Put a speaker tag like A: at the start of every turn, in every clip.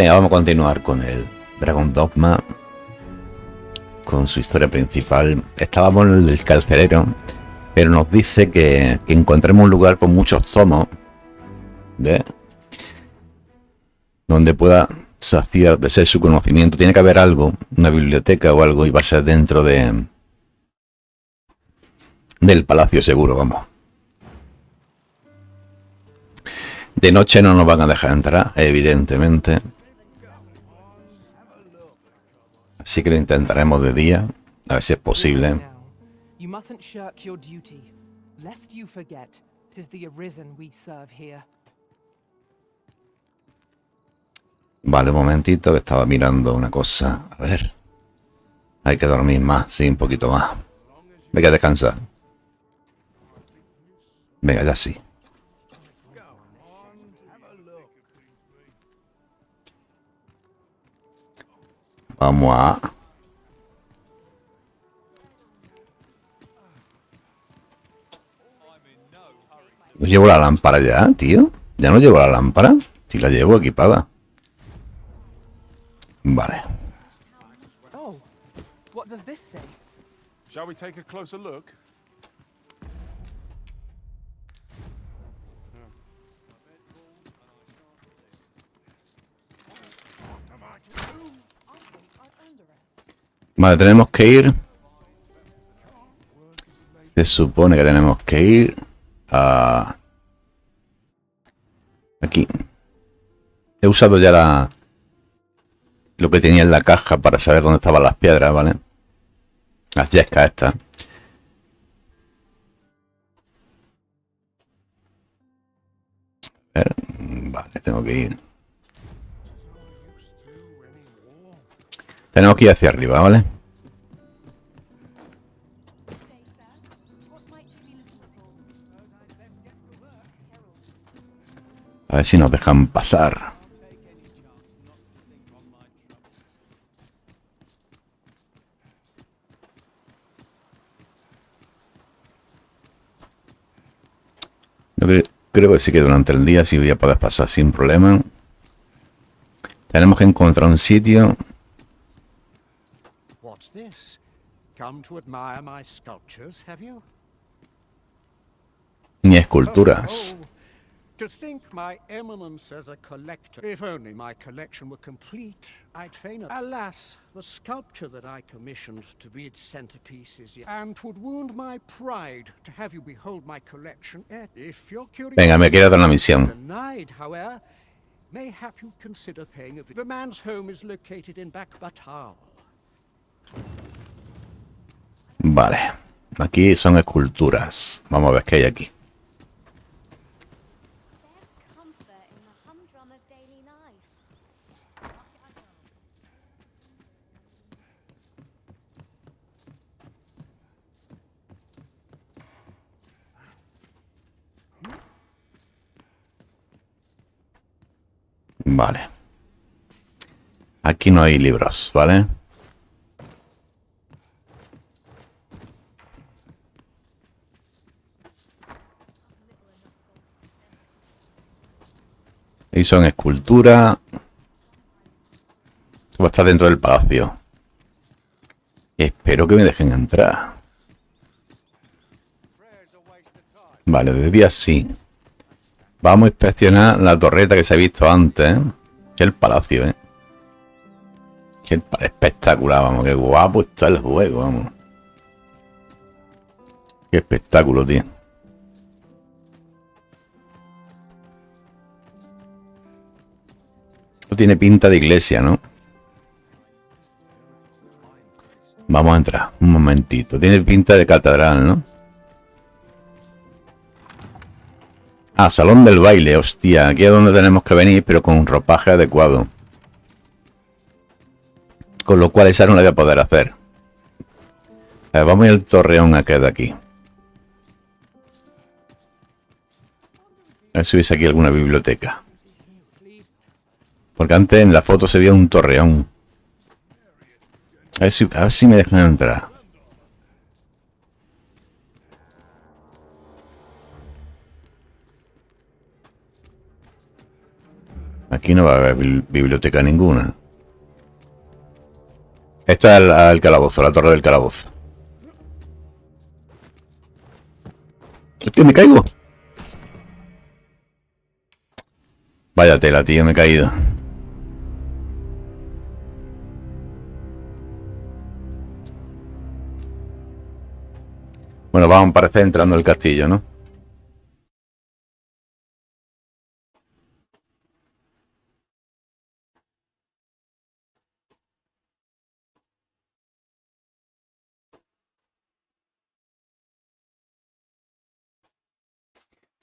A: Venga, vamos a continuar con el Dragon Dogma, con su historia principal. Estábamos en el carcelero, pero nos dice que encontremos un lugar con muchos tomos, ¿ves? Donde pueda saciar de ser su conocimiento. Tiene que haber algo, una biblioteca o algo, y va a ser dentro del palacio seguro, vamos. De noche no nos van a dejar entrar, evidentemente. Así que lo intentaremos de día, a ver si es posible. Vale, un momentito, que estaba mirando una cosa. A ver. Hay que dormir más, sí, un poquito más. Venga, descansa. Venga, ya sí. Vamos a... ¿No llevo la lámpara ya, tío? ¿Ya no llevo la lámpara? Sí, la llevo equipada. Vale. Vale, tenemos que ir. Se supone que tenemos que ir a... Aquí. He usado ya lo que tenía en la caja para saber dónde estaban las piedras, ¿vale? Las yescas estas. A ver, vale, tengo que ir. Tenemos que ir hacia arriba, ¿vale? A ver si nos dejan pasar. Yo creo que sí que durante el día sí voy a poder pasar sin problema. Tenemos que encontrar un sitio. Ni esculturas.
B: To think my eminence as a collector. If only my collection were complete, I'd fain. Alas, the sculpture that I commissioned to be its centerpiece is yet, and 'twould wound my pride to have you behold my collection. If you're curious,
A: venga, me quiero dar una misión.
B: Denied, however, mayhap you consider paying a visit. The man's home is located in Bakbatal.
A: Vale, aquí son esculturas. Vamos a ver qué hay aquí. Vale. Aquí no hay libros, ¿vale? Ahí son esculturas. Va a estar dentro del palacio. Espero que me dejen entrar. Vale, de día sí. Vamos a inspeccionar la torreta que se ha visto antes, ¿eh? Que el palacio, ¿eh? Que espectacular, vamos. Qué guapo está el juego, vamos. Qué espectáculo, tío. Esto tiene pinta de iglesia, ¿no? Vamos a entrar, un momentito. Tiene pinta de catedral, ¿no? Ah, salón del baile, hostia. Aquí es donde tenemos que venir, pero con un ropaje adecuado. Con lo cual esa no la voy a poder hacer. A ver, vamos al torreón a que de aquí. A ver si hubiese aquí alguna biblioteca. Porque antes en la foto se veía un torreón. A ver si me dejan entrar. Aquí no va a haber biblioteca ninguna. Esto es el calabozo, la torre del calabozo. ¡Hostia, me caigo! Vaya tela, tío, me he caído. Bueno, vamos a parecer entrando al castillo, ¿no?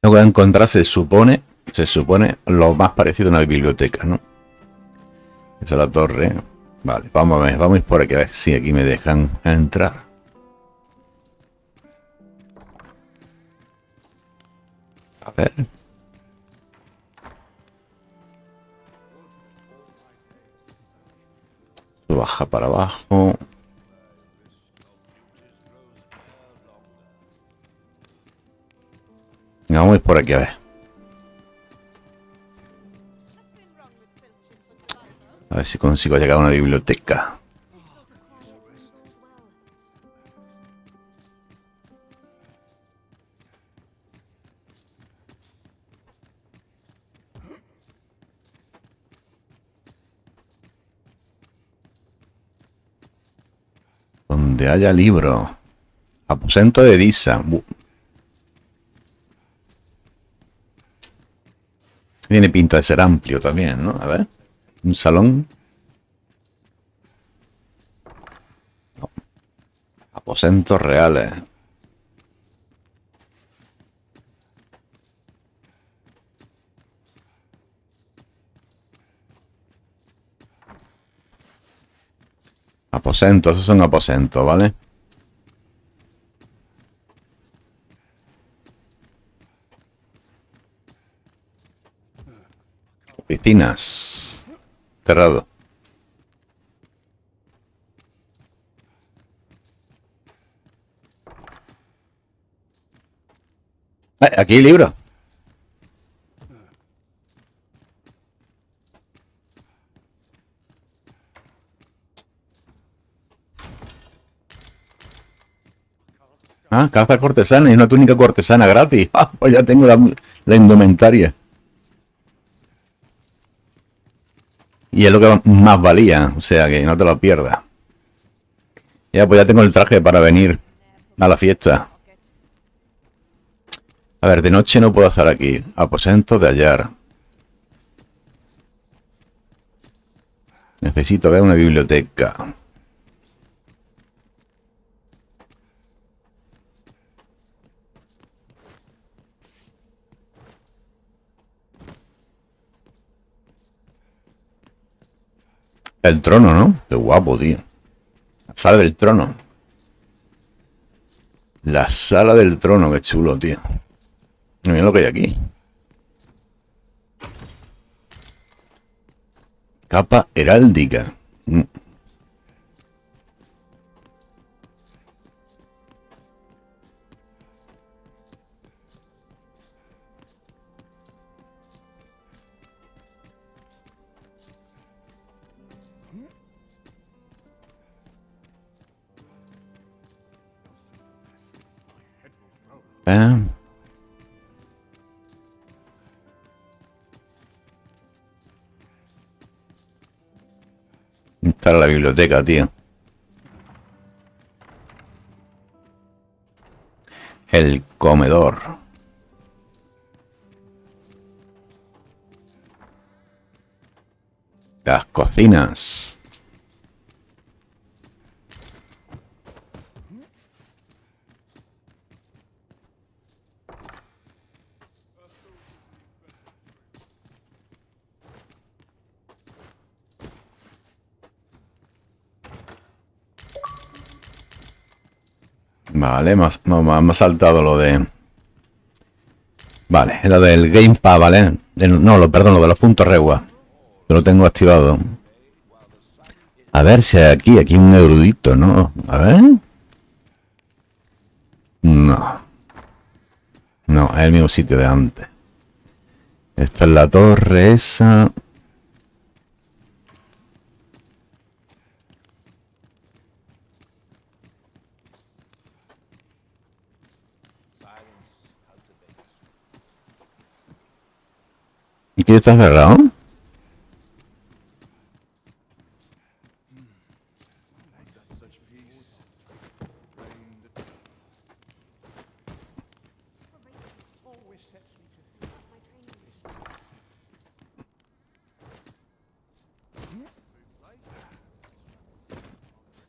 A: Lo que voy a encontrar se supone, lo más parecido a una biblioteca, ¿no? Esa es la torre. Vale, vamos a ver, vamos a ir por aquí a ver si aquí me dejan entrar. A ver. Baja para abajo. Vamos a ir por aquí a ver. A ver si consigo llegar a una biblioteca. Donde haya libro. Aposento de Disa. Tiene pinta de ser amplio también, ¿no? A ver. Un salón. No. Aposentos reales. Aposentos, esos son aposentos, ¿vale? Oficinas. Cerrado. Aquí hay libro. Ah, caza cortesana y una túnica cortesana gratis. Ah, pues ya tengo la indumentaria. Y es lo que más valía, o sea que no te lo pierdas. Ya, pues ya tengo el traje para venir a la fiesta. A ver, de noche no puedo estar aquí. Aposento de hallar. Necesito ver una biblioteca. El trono, ¿no? Qué guapo, tío. La sala del trono. La sala del trono, qué chulo, tío. Mira lo que hay aquí. Capa heráldica. Ah. Está la biblioteca, tío. El comedor. Las cocinas. Vale, me ha saltado lo de... Vale, lo del Gamepad, ¿vale? Perdón, lo de los puntos regua. Que lo tengo activado. A ver si hay aquí un erudito, ¿no? A ver. No. No, es el mismo sitio de antes. Esta es la torre esa. Aquí está cerrado.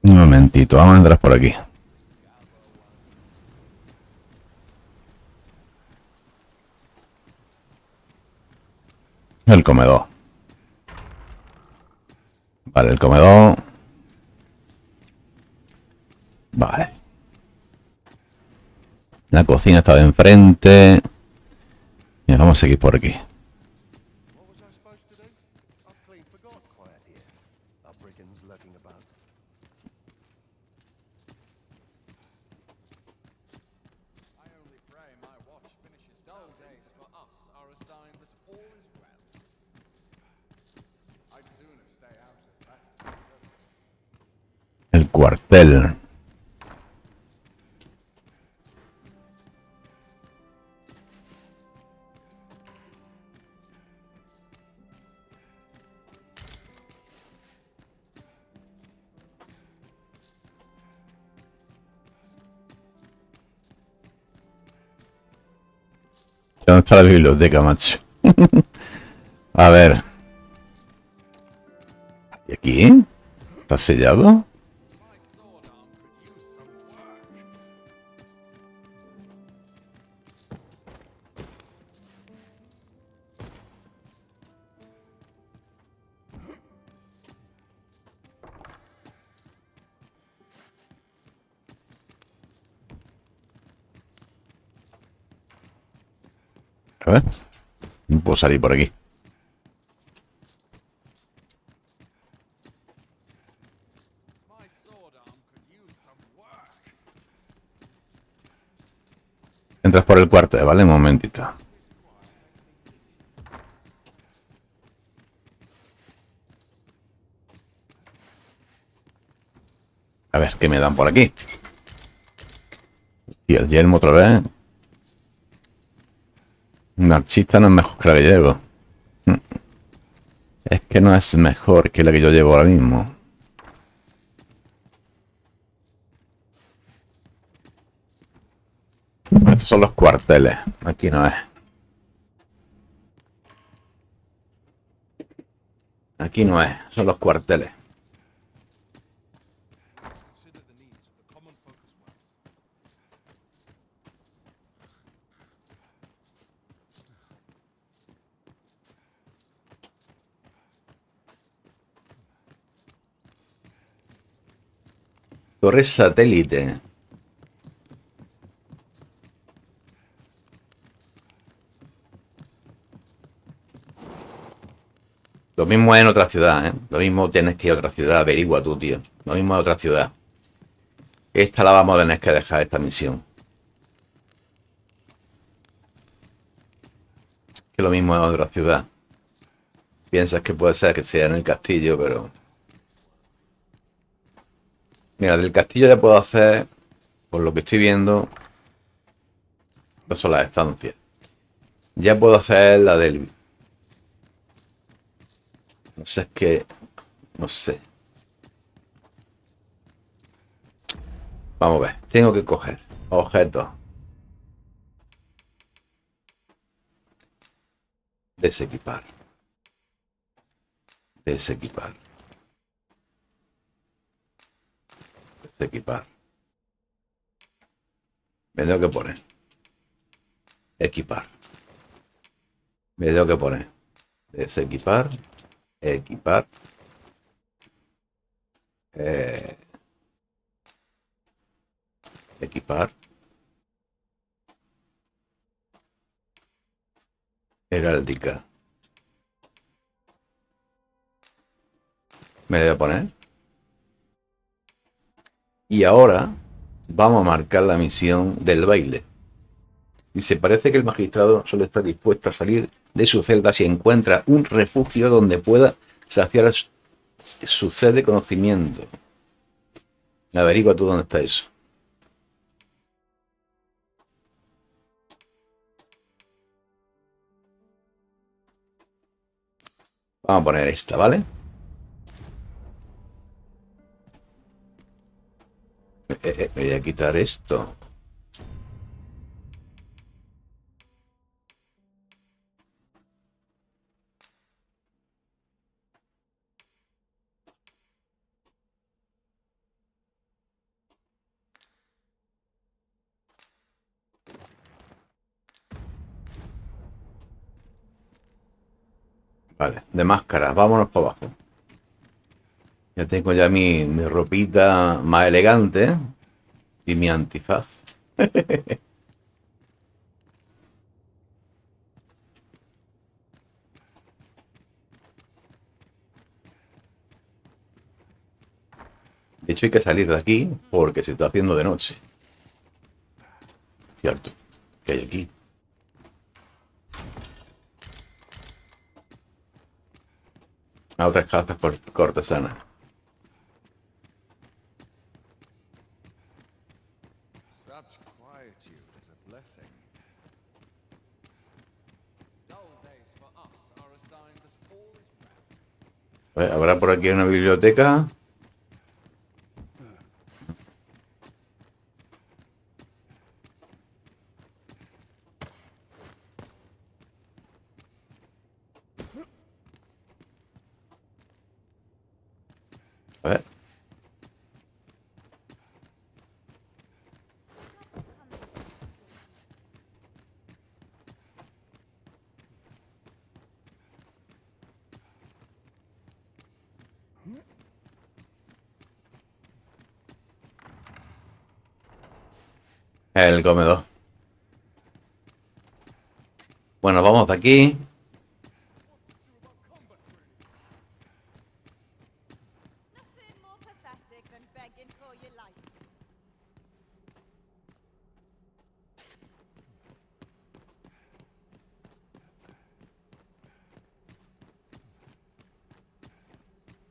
A: Un momentito, vamos a entrar por aquí. El comedor. Vale, el comedor. Vale. La cocina está de enfrente. Y vamos a seguir por aquí.
C: What was I supposed to do? I've clean forgot quiet here. Are brigands lurking about?
D: I only pray my watch finishes. Dull days for us are a sign that all is well. I'd sooner stay out of that.
A: El cuartel. ¿Dónde está la biblioteca, macho? A ver. ¿Y aquí? ¿Está sellado?
D: My sword arm could use some work.
A: A ver. No puedo salir por aquí.
D: My sword arm could use some work.
A: Entras por el cuartel, ¿vale? Un momentito. A ver, ¿qué me dan por aquí? Y el yelmo otra vez. Un archista no es mejor que la que llevo. Es que no es mejor que la que yo llevo ahora mismo. Estos son los cuarteles. Aquí no es. Aquí no es. Son los cuarteles.
C: Consider the needs of the common folk as well.
A: Torre satélite. Lo mismo es en otra ciudad, ¿eh? Lo mismo tienes que ir a otra ciudad. Averigua tú, tío. Lo mismo es otra ciudad. Esta la vamos a tener que dejar, esta misión. Que lo mismo es otra ciudad. Piensas que puede ser que sea en el castillo, pero... Mira, del castillo ya puedo hacer, por lo que estoy viendo, estas son las estancias. Ya puedo hacer la del... No sé, es que... No sé. Vamos a ver. Tengo que coger objetos. Desequipar. Desequipar. Desequipar. Me tengo que poner. Equipar. Me tengo que poner. Desequipar. Equipar. Equipar. Heráldica. Me debo poner. Y ahora vamos a marcar la misión del baile. Dice, parece que el magistrado solo está dispuesto a salir de su celda si encuentra un refugio donde pueda saciar su sed de conocimiento. Averigua tú dónde está eso. Vamos a poner esta, ¿vale? Voy a quitar esto. Vale, de máscara, vámonos para abajo. Ya tengo ya mi ropita más elegante y mi antifaz. De hecho, hay que salir de aquí porque se está haciendo de noche. Cierto, ¿qué hay aquí? A otras cazas cortesanas.
D: Such quietude is a blessing. Dull days for us are a sign that all is well.
A: A ver, ¿habrá por aquí una biblioteca? A ver. El comedor. Bueno, vamos de aquí.
E: Nothing more pathetic than begging for your life.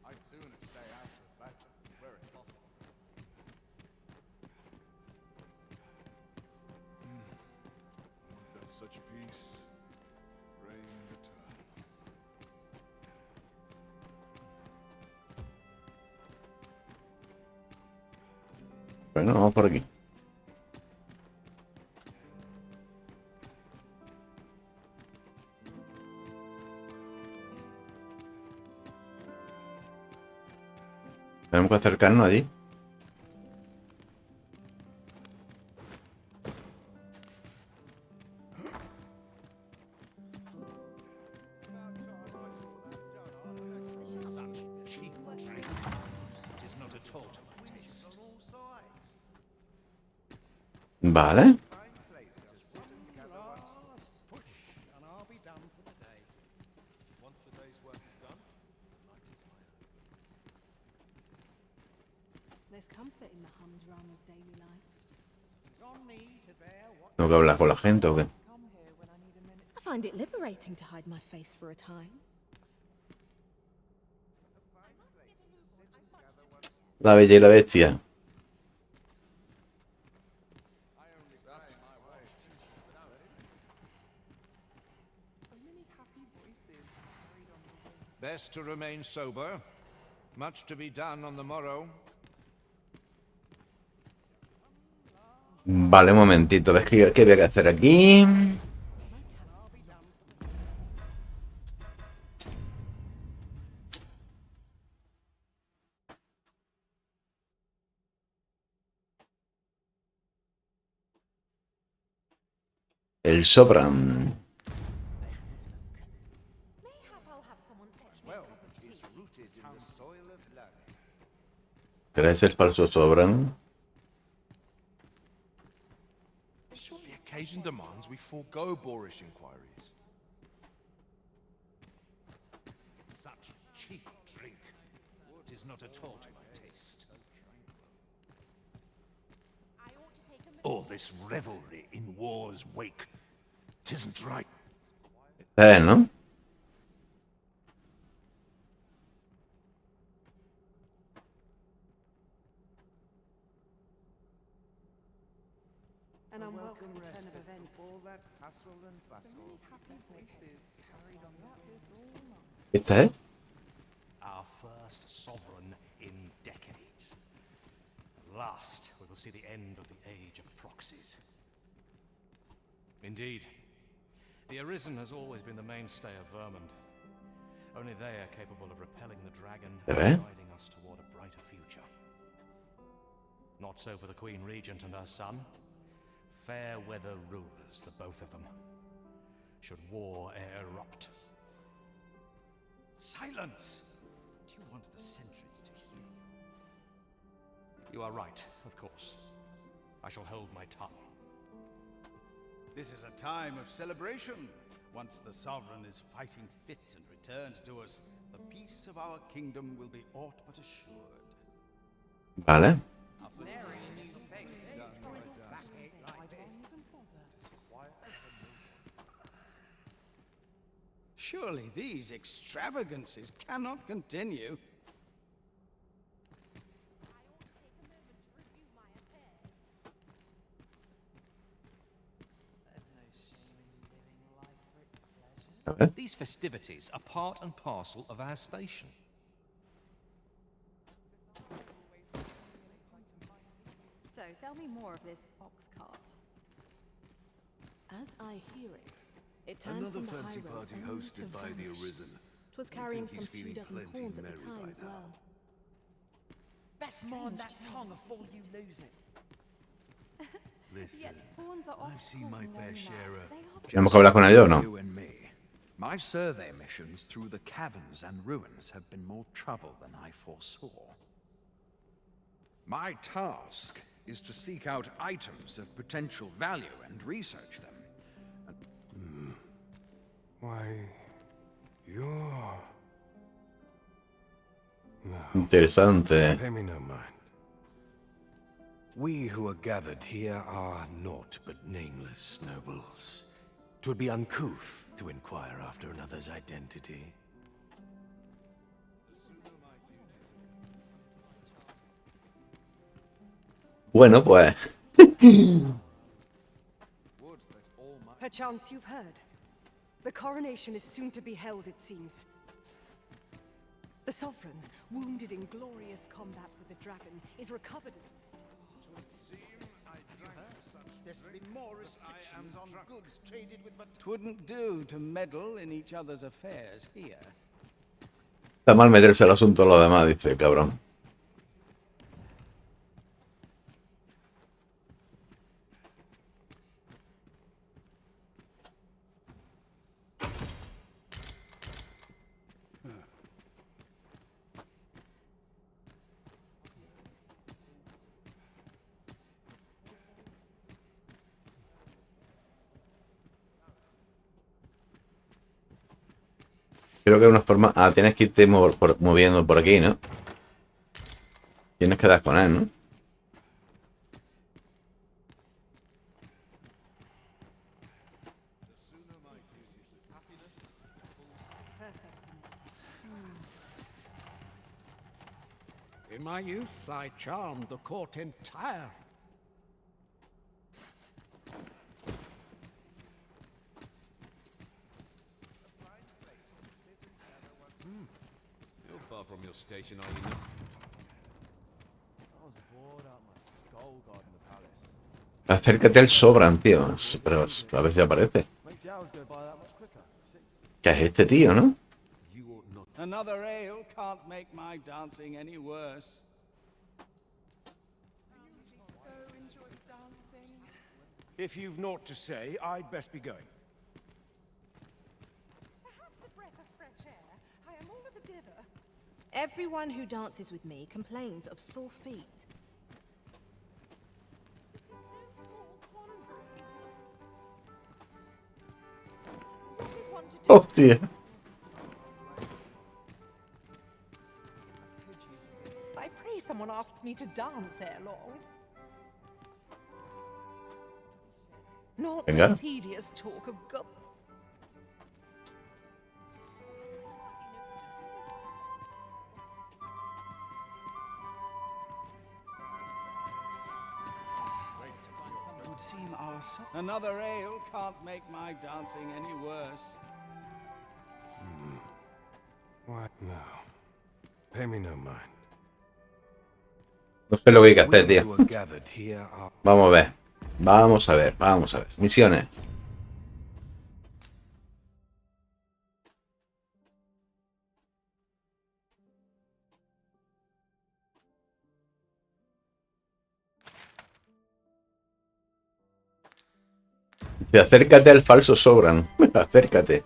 D: I'd sooner stay out of battle, where it's possible.
C: That such peace reign eternal.
A: Bueno, vamos por aquí. Tenemos que acercarnos allí. Vale.
B: Last push, and I'll be done for the day.
C: Once the day's work is done, night is my own.
F: There's comfort in the humdrum of daily life.
B: It's on me to bear what
A: ¿Tengo que hablar con la gente o qué?
F: I find it liberating to hide my face for a time.
A: La bella y la bestia.
D: I only pray my watch finishes the notice.
G: So many happy voices carried on the wind.
C: Best to remain sober. Much to be done on the morrow.
A: Vale, un momentito. ¿Ves qué voy a hacer aquí? El Sopran.
E: Mayhap I'll have someone fetch me a cup of tea.
C: It's rooted in the soil of learning.
A: ¿Crees el falso Sopran?
C: Surely the occasion demands we forego boorish inquiries.
H: Such cheap drink. 'Tis not at all to my taste.
E: I ought to take a
H: All this revelry in war's wake. 'Tisn't right.
A: ¿No?
F: An unwelcome turn of events.
C: All that hustle and bustle.
G: Happy voices carried on that this all night.
A: ¿Esta es?
H: Our first sovereign in decades. At last, we will see the end of the age of proxies. Indeed, the Arisen has always been the mainstay of Vermund. Only they are capable of repelling the dragon and guiding us toward a brighter future. Not so for the Queen Regent and her son. Fair weather rulers, the both of them. Should war erupt.
C: Silence! Do you want the sentries to hear you?
H: You are right, of course. I shall hold my tongue.
C: This is a time of celebration. Once the Sovereign is fighting fit and returned to us, the peace of our kingdom will be aught but assured.
A: Vale.
C: Surely these extravagances cannot continue.
A: A ver.
I: These festivities are part and parcel of our station.
E: So, tell me more of this ox cart.
F: As I hear it, it turned
J: Another
F: from the
J: fancy
F: high road
J: party
F: only
J: hosted
F: to
J: by the
F: vanish.
J: Arisen.
F: 'Twas
J: I
F: carrying
J: think
F: some
J: he's
F: few
J: feeling
F: dozen
J: plenty
F: horns at the
J: merry
F: time
J: by
F: as
J: now.
F: well.
G: Best mind that tongue afore you lose it.
J: Listen,
E: Yet pawns are
J: I've
E: oft
J: seen
E: called
J: my fair
E: nomads.
J: share of...
E: They are
A: Tenemos que hablar con ellos, ¿no?
K: You and me. My survey missions through the caverns and ruins have been more trouble than I foresaw. My task is to seek out items of potential value and research them.
J: Why, you're... No,
A: Interesante.
J: pay me no mind. We who are gathered here are naught but nameless nobles. 'Twould be uncouth to inquire after another's identity.
A: Bueno, pues.
L: Perchance you've heard. The coronation is soon to be held, it seems. The Sovereign, wounded in glorious combat with the dragon, is recovered.
C: There's been more restrictions on goods traded with, but 'twouldn't do to meddle in each other's affairs here.
A: Está mal meterse al asunto de los demás, dice el cabrón. Creo que hay una forma... Ah, tienes que irte moviendo por aquí, ¿no? Tienes que dar con él, ¿no?
B: In my youth, I charmed the court entire.
J: You're far from your station, are you not?
D: I was bored out my skull guarding the palace.
A: Acércate al Sobran, tío. Pero a ver si aparece.
D: Makes the hours go by that much quicker.
A: ¿Qué es este tío, no?
J: You ought not.
C: Another ale can't make my dancing any worse.
G: So enjoy dancing.
H: If you've naught to say, I'd best be going.
G: Perhaps a breath of fresh air. I am all of a dither.
F: Everyone who dances with me complains of sore feet.
G: This is no small quandary. What is one to do?
A: Hostia.
G: I pray someone asks me to dance ere long. Not
A: Venga.
G: the tedious talk of go.
C: Would seem our Another ale can't make my dancing any worse.
J: What? No. Pay me no mind.
A: No sé lo que hay que hacer,
J: We
A: tío.
J: who are gathered here are...
A: Vamos a ver. Vamos a ver. Vamos a ver. Misiones. Acércate al falso Sobran. Acércate.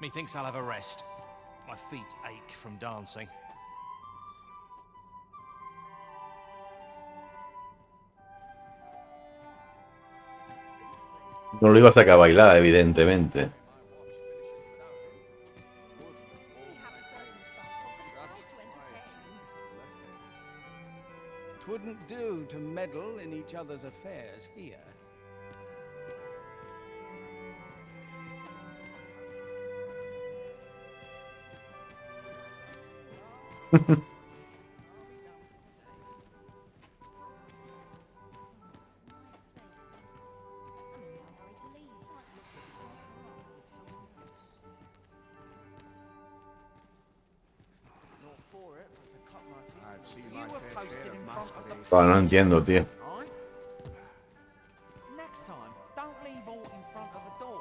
H: Methinks I'll have a rest. My feet ache from dancing.
A: No lo ibas a sacar a bailar, evidentemente.
C: Twouldn't do to meddle in each other's affairs here.
A: Bueno, no entiendo, tío.
G: Next time, don't leave all in front of the door.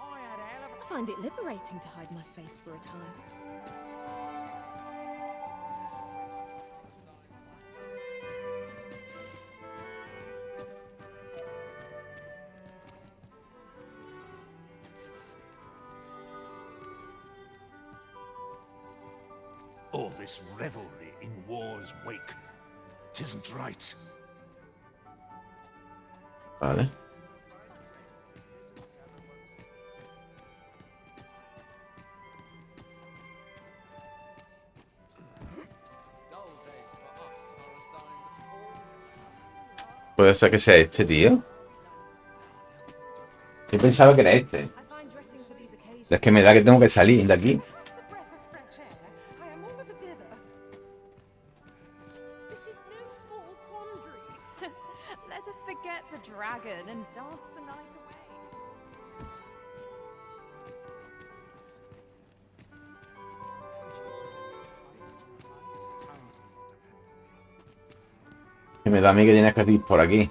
G: I had a hell of a...
F: I find it liberating to hide my face for a time.
M: All this revelry in war's wake. 'Tisn't right.
A: Vale. Puede ser que sea este, tío. Yo pensaba que era este. Es que me da que tengo que salir de aquí.
E: Let us forget the dragon and dance the night away.
A: Que me da a mí que tienes que ir por aquí.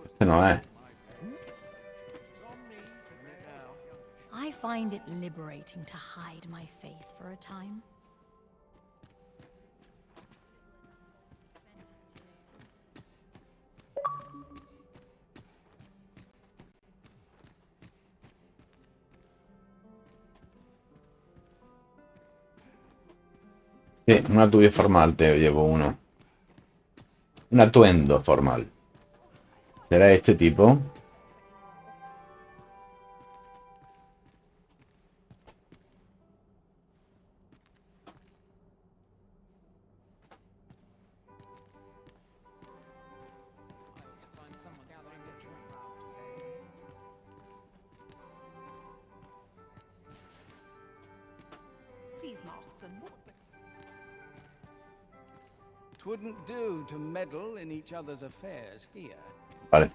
A: Este no es.
N: I find it liberating to hide my face for a time.
A: Sí, un atuendo formal, te llevo uno. Un atuendo formal. ¿Será este tipo?
L: These masks are not...
C: Twouldn't do to meddle in each other's affairs here.
A: Vale.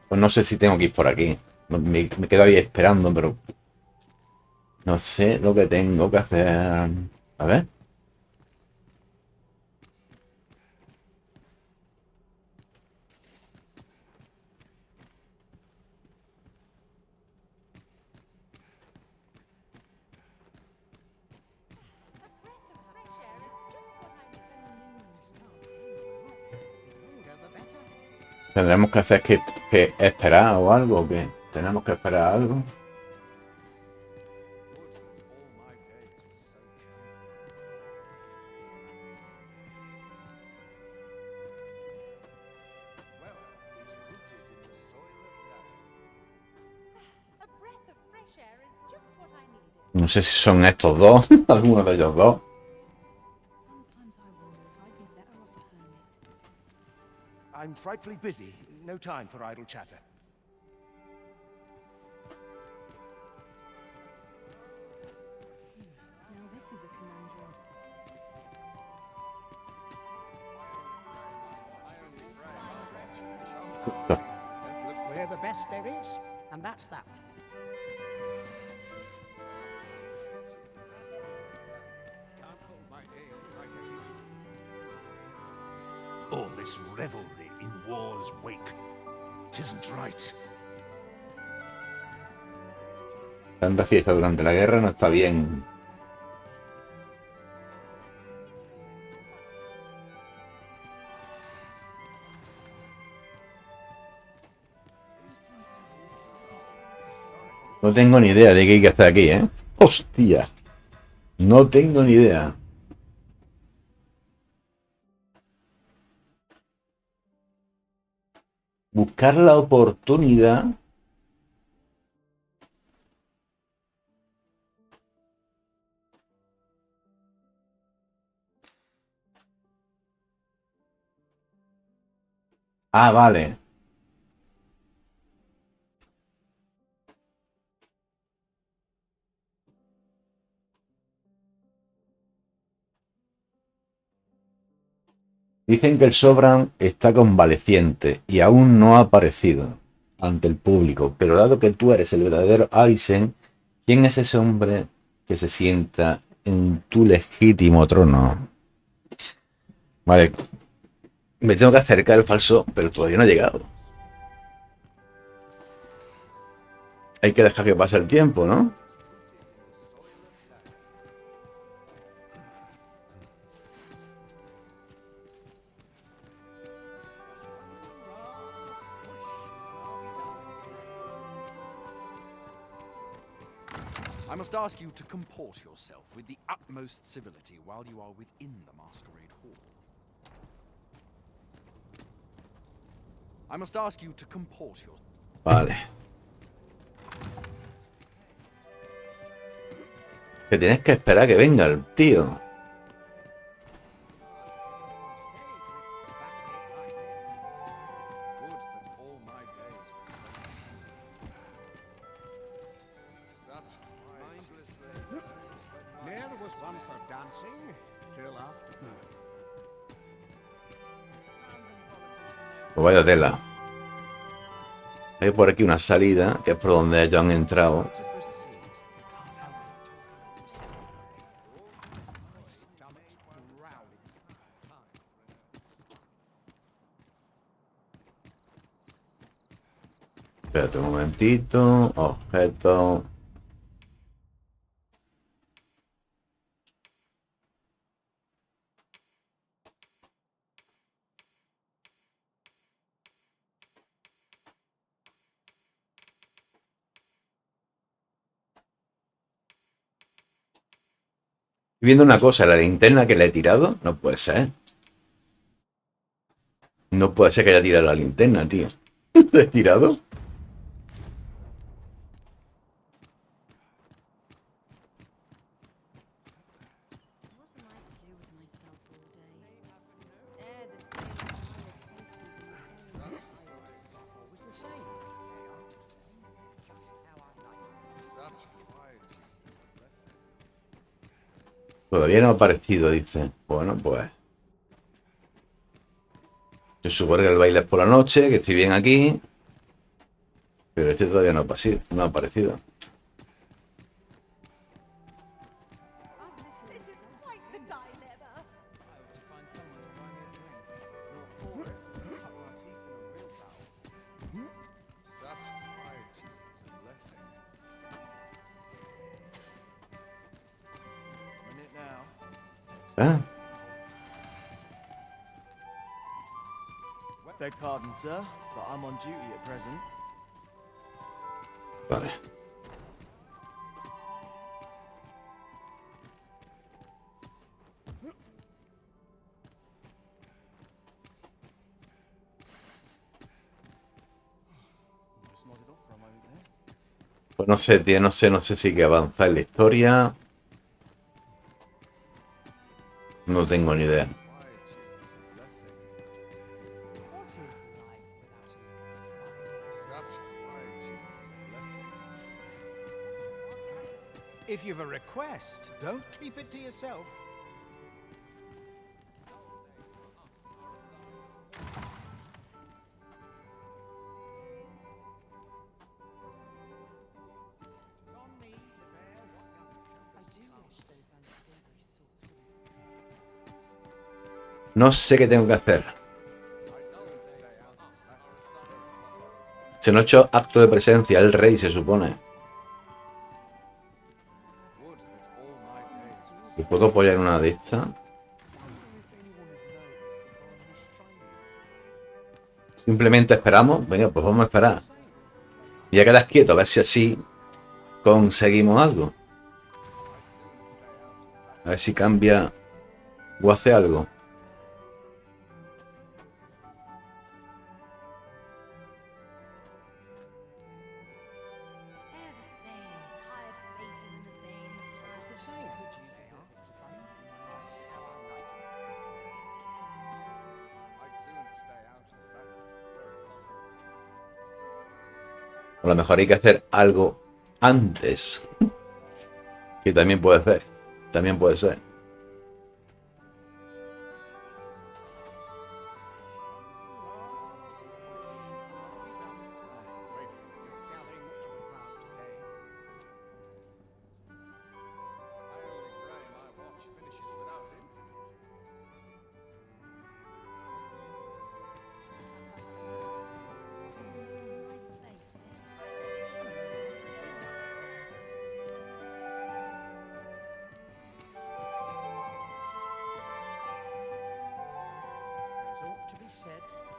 A: Pues no sé si tengo que ir por aquí. Me quedo ahí esperando, pero... No sé lo que tengo que hacer. A ver. ¿Tendremos que hacer que esperar o algo? ¿O qué? ¿Tenemos que esperar algo? No sé si son estos dos, alguno de ellos dos.
J: I'm frightfully busy. No time for idle chatter.
F: Now this is a conundrum.
B: We're the best there is, and that's that.
M: All this revelry in war's wake. 'Tisn't right.
A: Tanta fiesta durante la guerra no está bien. No tengo ni idea de qué hay que hacer aquí, ¿eh? ¡Hostia! No tengo ni idea. Buscar la oportunidad. Ah, vale. Dicen que el Sobran está convaleciente y aún no ha aparecido ante el público, pero dado que tú eres el verdadero Arisen, ¿quién es ese hombre que se sienta en tu legítimo trono? Vale, me tengo que acercar al falso, pero todavía no ha llegado. Hay que dejar que pase el tiempo, ¿no?
K: I must ask you to comport yourself with the utmost civility while you are within the masquerade hall. I must ask you to comport yourself.
A: Vale. Que tienes que esperar a que venga el tío.
B: Ne'er was one for dancing till after.
A: Pues vaya tela. Hay por aquí una salida, que es por donde ellos han entrado. Espérate un momentito. Objeto. Estoy viendo una cosa, la linterna que le he tirado. No puede ser. No puede ser que haya tirado la linterna, tío. ¿La he tirado? Todavía no ha aparecido, dice. Bueno, pues. Yo supongo que el baile es por la noche, que estoy bien aquí. Pero este todavía no ha aparecido.
O: Beg pardon, sir, but I'm on duty at present.
A: Vale. Pues no sé, tío, no sé si hay que avanzar en la historia. No tengo ni idea.
C: If you've a request, don't keep it to yourself.
A: No sé qué tengo que hacer. Se nos ha hecho acto de presencia el rey, se supone. ¿Y puedo apoyar una de estas? Simplemente esperamos. Venga, pues vamos a esperar. Y ya quedas quieto, a ver si así conseguimos algo. A ver si cambia o hace algo. A lo mejor hay que hacer algo antes. Que también puede ser. También puede ser.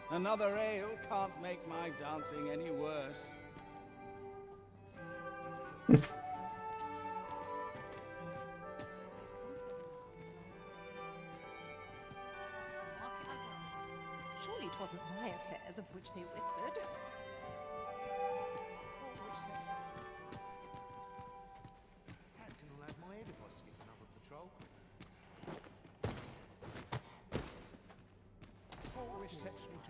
C: Another ale can't make my dancing any worse.
F: Surely it wasn't my affairs of which they whispered.
M: Captain will have my head if I skip another patrol.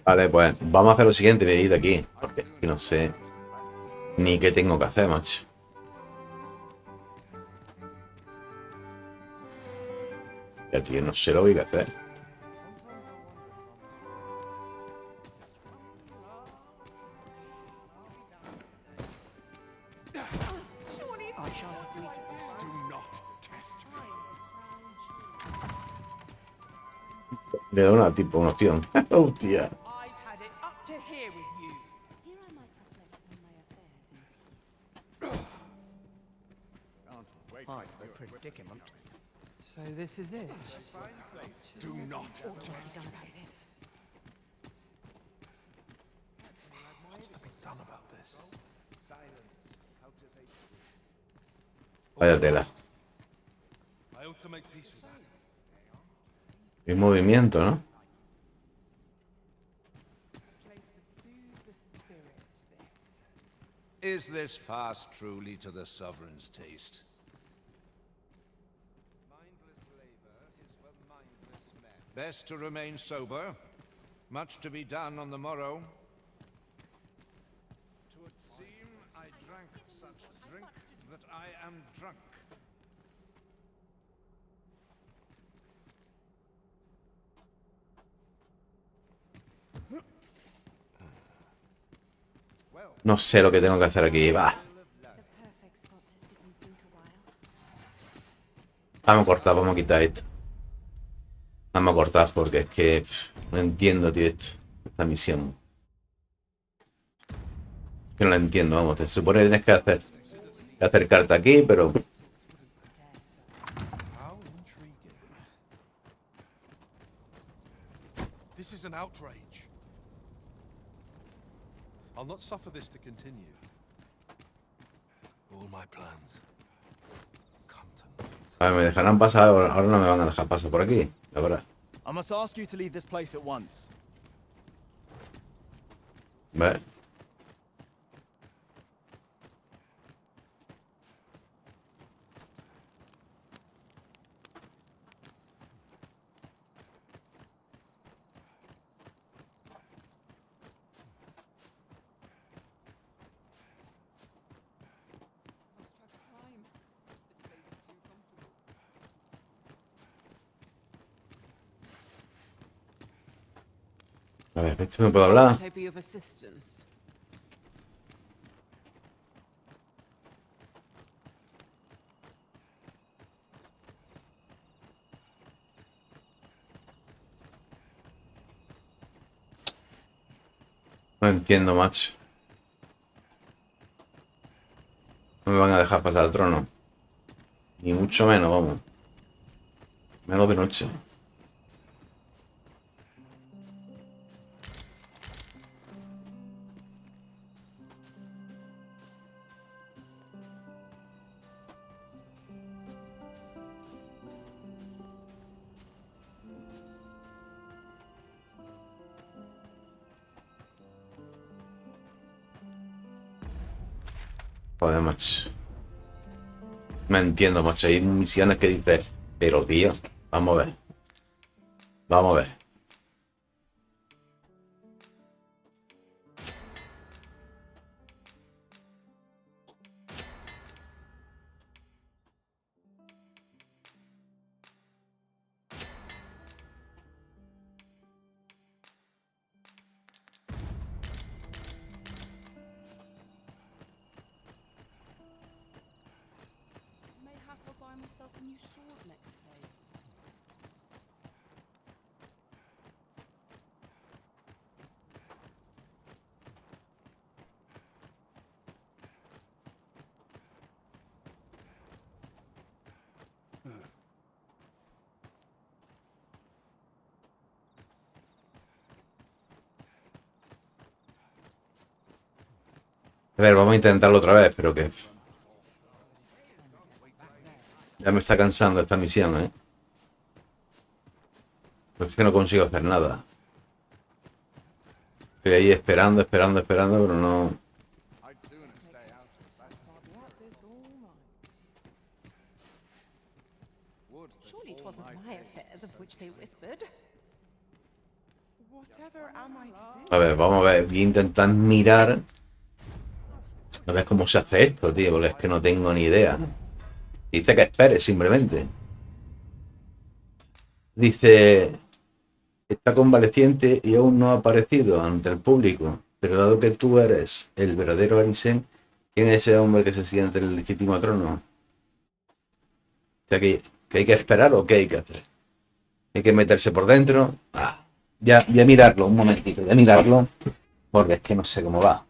A: Vale, pues vamos a hacer lo siguiente. Me voy a ir de aquí. Porque es que no sé ni qué tengo que hacer, macho. Ya, tío, no sé lo que hay que hacer. Le da una tipo una opción. Hostia.
B: Predicament.
G: So this is it.
B: Do not
F: What must be done about this?
K: What's to be done about this?
A: Vaya tela.
H: I ought to make peace with that.
A: Hay movimiento, ¿no?
C: Is this fast truly to the sovereign's taste? Mindless labor is for mindless men. Best to remain sober. Much to be done on the morrow. Twould seem I drank such drink that I am drunk.
A: No sé lo que tengo que hacer aquí. Va. Vamos a cortar, vamos a quitar esto. Vamos a cortar porque es que no entiendo, tío, esta misión. Que no la entiendo, vamos. Se supone que tienes que acercarte aquí, pero...
H: This is an outrage.
P: I'll not suffer this to continue. All my plans.
A: A ver, me dejarán pasar, ahora no me van a dejar pasar por aquí, la verdad.
O: I must ask you to leave this place at once.
A: Vale. A ver, ¿este me puedo hablar? No entiendo, macho. No me van a dejar pasar al trono. Ni mucho menos, vamos. Menos de noche. Joder, macho. No entiendo, macho. Hay misiones que dices, pero tío, vamos a ver. Vamos a ver.
E: Mayhap I'll buy myself a new sword next play.
A: A ver, vamos a intentarlo otra vez, pero que... Ya me está cansando esta misión, ¿eh? Porque es que no consigo hacer nada. Estoy ahí esperando, pero no...
L: Surely it wasn't my affairs of which they whispered.
G: Whatever am I to do?
A: A ver, vamos a ver. Voy a intentar mirar... A ver cómo se hace esto, tío, porque es que no tengo ni idea. Dice que espere, simplemente. Dice... Está convaleciente y aún no ha aparecido ante el público. Pero dado que tú eres el verdadero Alisen, ¿quién es ese hombre que se siente en el legítimo trono? O sea, que hay que esperar o qué hay que hacer. Hay que meterse por dentro. Ya, voy a mirarlo, un momentito, voy a mirarlo. Porque es que no sé cómo va.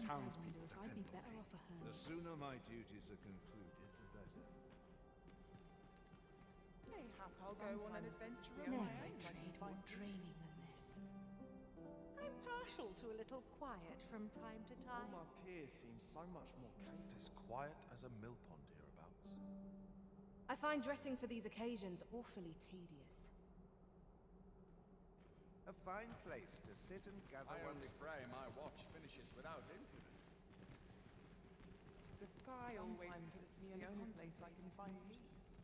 F: Townspeople I'd be better off a hermit.
C: The sooner my duties are concluded, the better.
G: Mayhap I'll go on an adventure of
N: Never
G: my
N: a
G: own.
N: trade more draining than this.
F: I'm partial to a little quiet from time to time.
P: All my peers seem so much more as quiet as a mill pond hereabouts.
F: I find dressing for these occasions awfully tedious.
C: A fine place to sit and gather.
D: I only pray my watch finishes without incident.
Q: The sky always puts me in the only place I can find peace.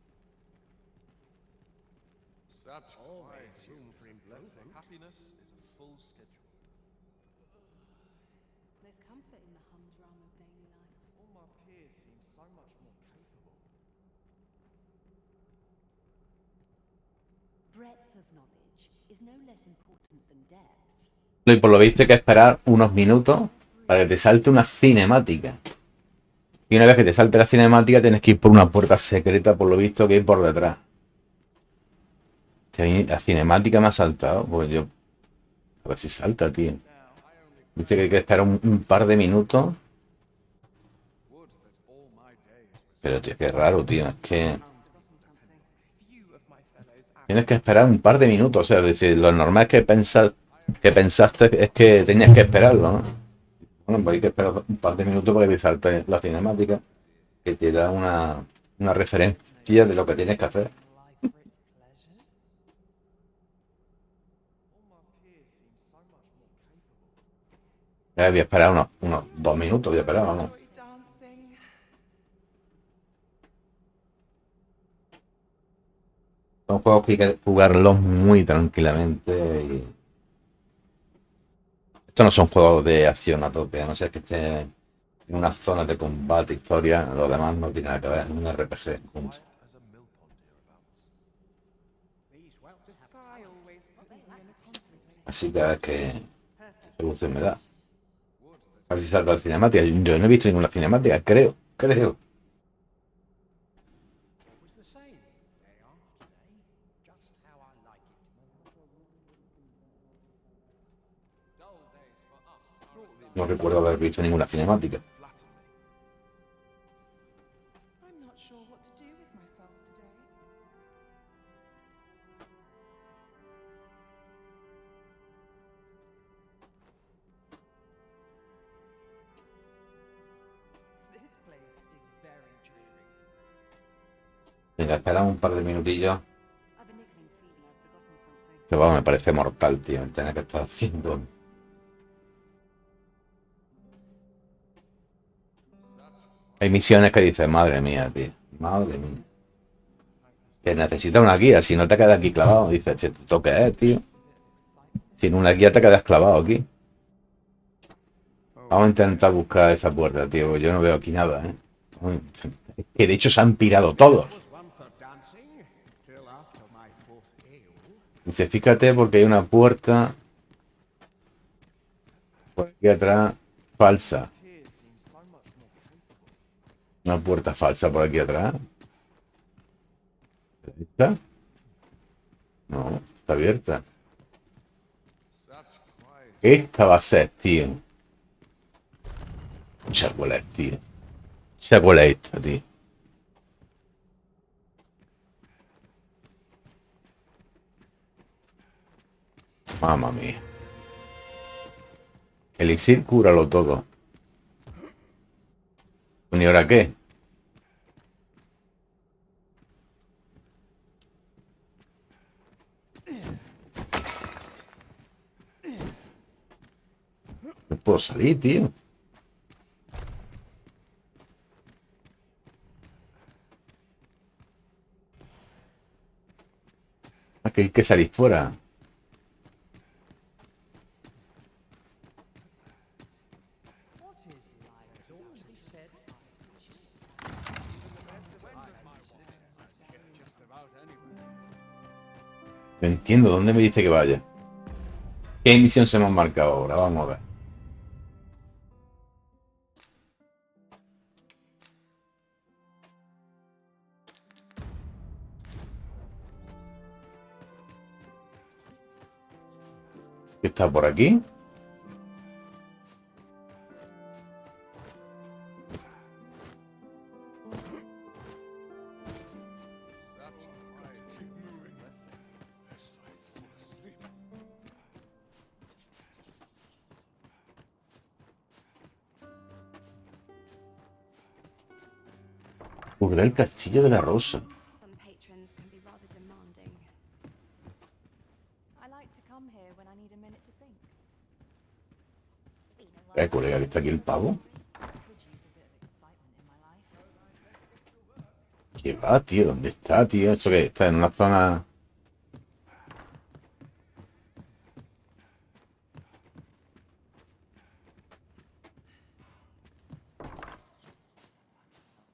D: Such
M: Always
D: quiet
M: room for
D: blessing.
M: happiness is a full schedule.
F: There's comfort in the humdrum of daily life.
M: All my peers seem so much more capable.
R: Breadth of knowledge is no less important than depth.
A: Y por lo visto hay que esperar unos minutos para que te salte una cinemática. Y una vez que te salte la cinemática tienes que ir por una puerta secreta, por lo visto, que hay por detrás. La cinemática me ha saltado, pues yo... A ver si salta, tío. Dice que hay que esperar un par de minutos. Pero, tío, qué raro, tío. Es que... Tienes que esperar un par de minutos. O sea, si lo normal es que pensaste es que tenías que esperarlo, ¿no? Bueno, pues hay que esperar un par de minutos para que te salte la cinemática, que te da una referencia de lo que tienes que hacer. Ya voy a esperar unos 2 minutos, voy a esperar, vamos. Son juegos que hay que jugarlos muy tranquilamente y... Estos no son juegos de acción a tope, a no ser que esté en una zona de combate, historia, lo demás no tiene nada que ver, es un RPG. Punto. Así que a ver qué solución me da. A ver si salta la cinemática. Yo no he visto ninguna cinemática, creo. No recuerdo haber visto ninguna cinemática.
Q: I'm not sure what to do with myself today.
F: This place is very dreary.
A: Venga, esperamos un par de minutillos.
L: I've a niggling feeling I've forgotten something.
A: Que vamos, me parece mortal, tío. El tener que estar haciendo... Hay misiones que dices, madre mía, tío. Madre mía. Que necesitas una guía, si no te quedas aquí clavado. Dices, che, ¿esto qué es, tío? Sin una guía te quedas clavado aquí. Vamos a intentar buscar esa puerta, tío. Yo no veo aquí nada, ¿eh? Es que de hecho se han pirado todos. Dice, fíjate porque hay una puerta por aquí atrás falsa. Una puerta falsa por aquí atrás. ¿Está? No, está abierta. Esta va a ser, tío. Mucha cuál es, tío. Mucha cuál es esta, tío. Mamma mía. Elixir, cúralo todo. ¿Y ahora qué? No puedo salir, tío. Aquí hay que salir fuera. No entiendo dónde me dice que vaya. ¿Qué misión se hemos marcado ahora? Vamos a ver. ¿Qué está por aquí? Descubrir el castillo de la rosa.
E: come here when I need a minute to think.
A: Colega, que está aquí el pavo. ¿Qué va, tío? ¿Dónde está, tío? ¿Eso qué? Está en una zona...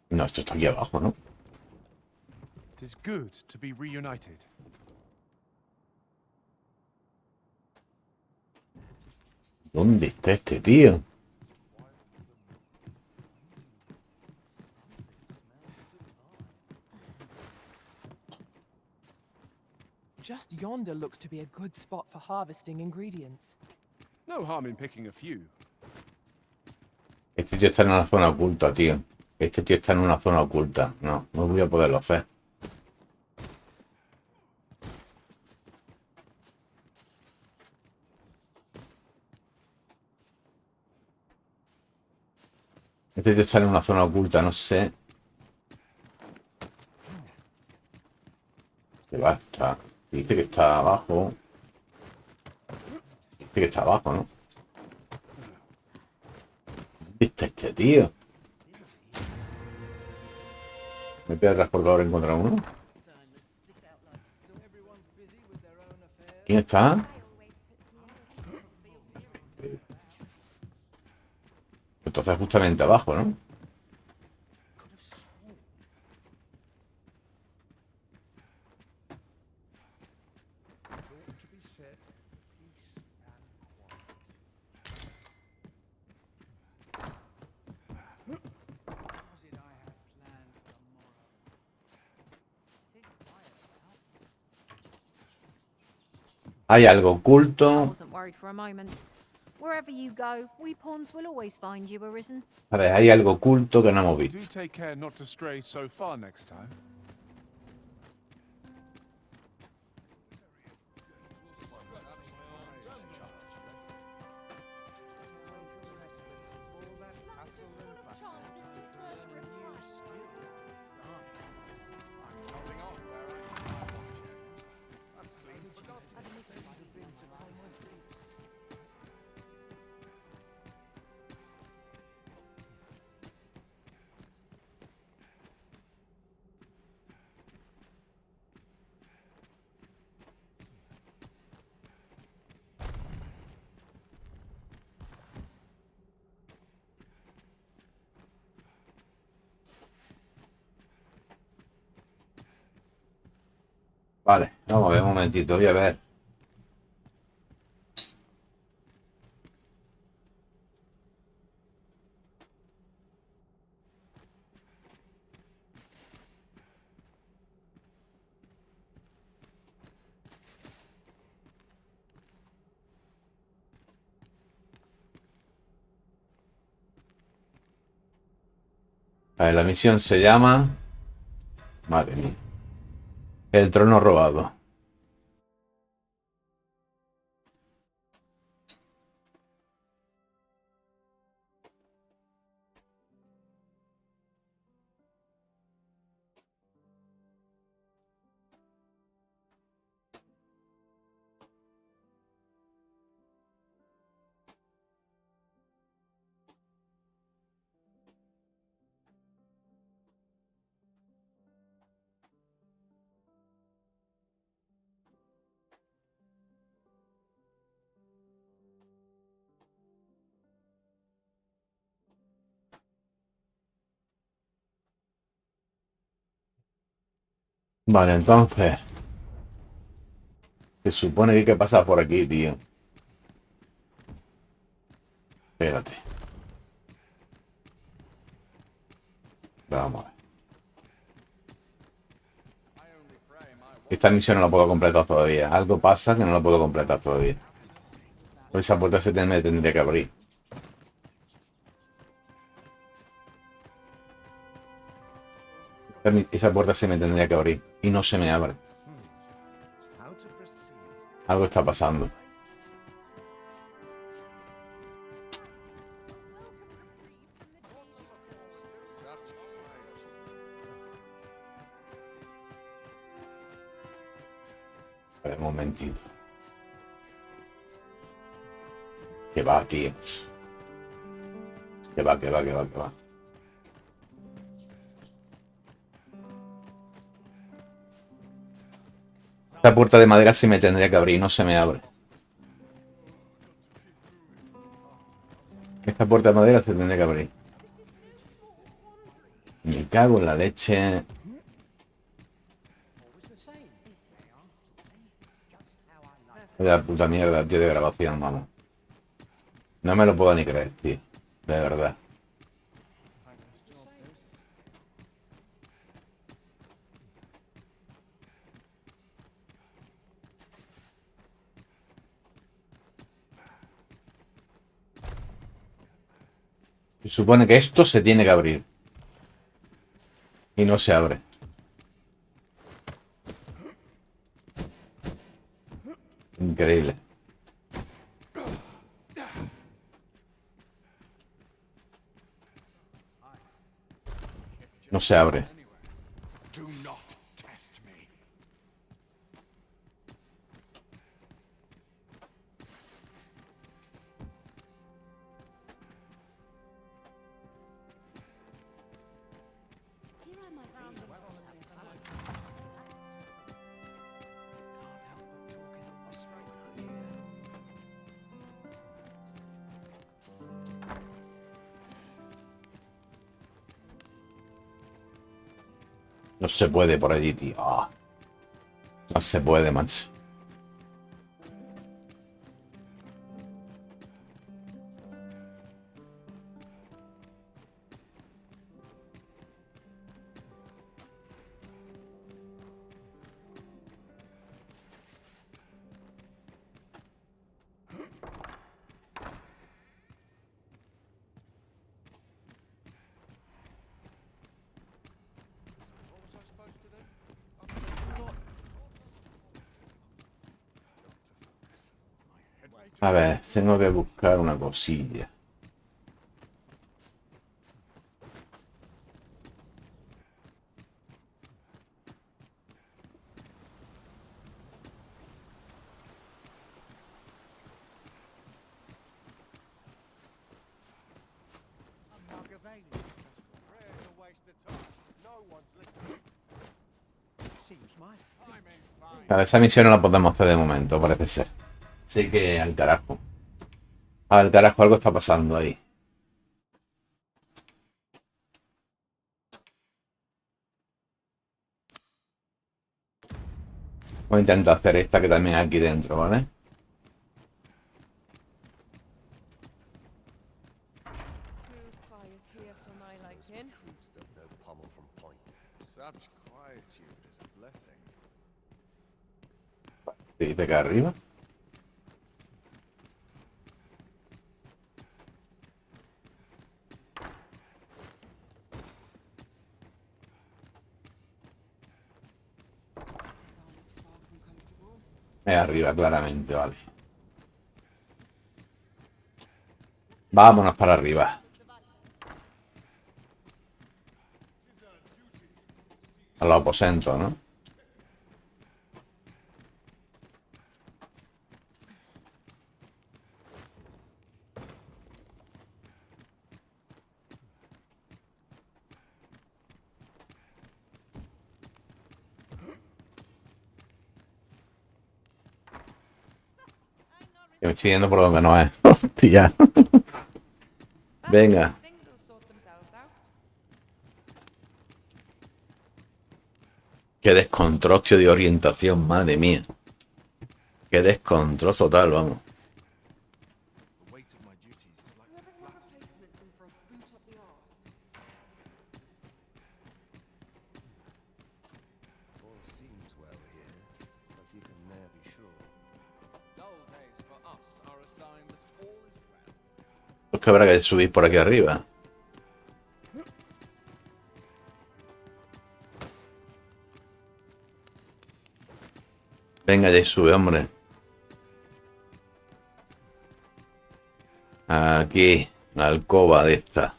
A: No, esto está aquí abajo, ¿no?
P: It is good to be reunited.
A: ¿Dónde está este tío?
Q: Just yonder looks to be a good spot for harvesting ingredients.
P: No harm in picking a few.
A: Este tío está en una zona oculta, tío. Este tío está en una zona oculta. No, no voy a poderlo hacer. Este tío está en una zona oculta, no sé. Se va, está. Dice que está abajo. Dice que está abajo, ¿no? ¿Dónde está este tío? ¿Me voy a transportar a encontrar uno? ¿Quién está? Entonces justamente abajo, ¿no? Hay algo
R: I
A: oculto.
R: wasn't worried for a moment. Wherever you go, we pawns will always find you, Arisen.
A: A ver, hay algo oculto que no hemos
P: Do
A: visto.
P: take care not to stray so far next time.
A: Vale, vamos a ver un momentito, voy a ver. A ver, la misión se llama... Madre mía. El trono robado. Vale, entonces... Se supone que hay que pasar por aquí, tío. Espérate. Vamos a ver. Esta misión no la puedo completar todavía. Algo pasa que no la puedo completar todavía. Pues esa puerta me tendría que abrir. Esa puerta se me tendría que abrir. Y no se me abre. Algo está pasando. A ver, un momentito. Que va, tío. Que va, que va, que va, que va. Esta puerta de madera sí me tendría que abrir, no se me abre. Esta puerta de madera se tendría que abrir. Me cago en la leche. La puta mierda, tío, de grabación, vamos. No me lo puedo ni creer, tío. De verdad. Se supone que esto se tiene que abrir. Y no se abre. Increíble. No se abre.
M: Do not test me.
A: No se puede por allí, tío. Ah. No se puede, macho. A ver, tengo que buscar una cosilla. A ver, esa misión no la podemos hacer de momento, parece ser. Así que al carajo. Al carajo, algo está pasando ahí. Voy a intentar hacer esta que también hay aquí dentro, ¿vale? ¿Y de acá arriba? Es arriba, claramente, vale. Vámonos para arriba. A los aposentos, ¿no? Que me estoy yendo por donde no es. Hostia. Venga. Qué descontrol, tío, de orientación, madre mía. Qué descontrol total, vamos. Pues que habrá que subir por aquí arriba. Venga, ya sube, hombre. Aquí, la alcoba de esta.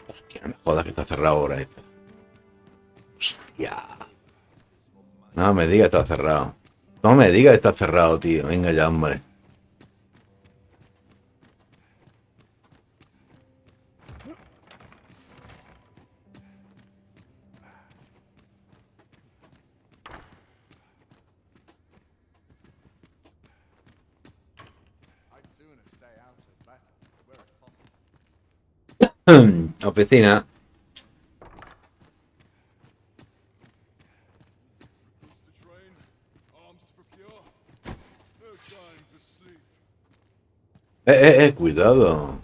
A: Hostia, no me jodas que está cerrado ahora esto. Hostia. No me digas que está cerrado. No me digas que está cerrado, tío. Venga ya, hombre.
D: I'd sooner stay out of battle, where it's possible.
A: Oficina. Cuidado.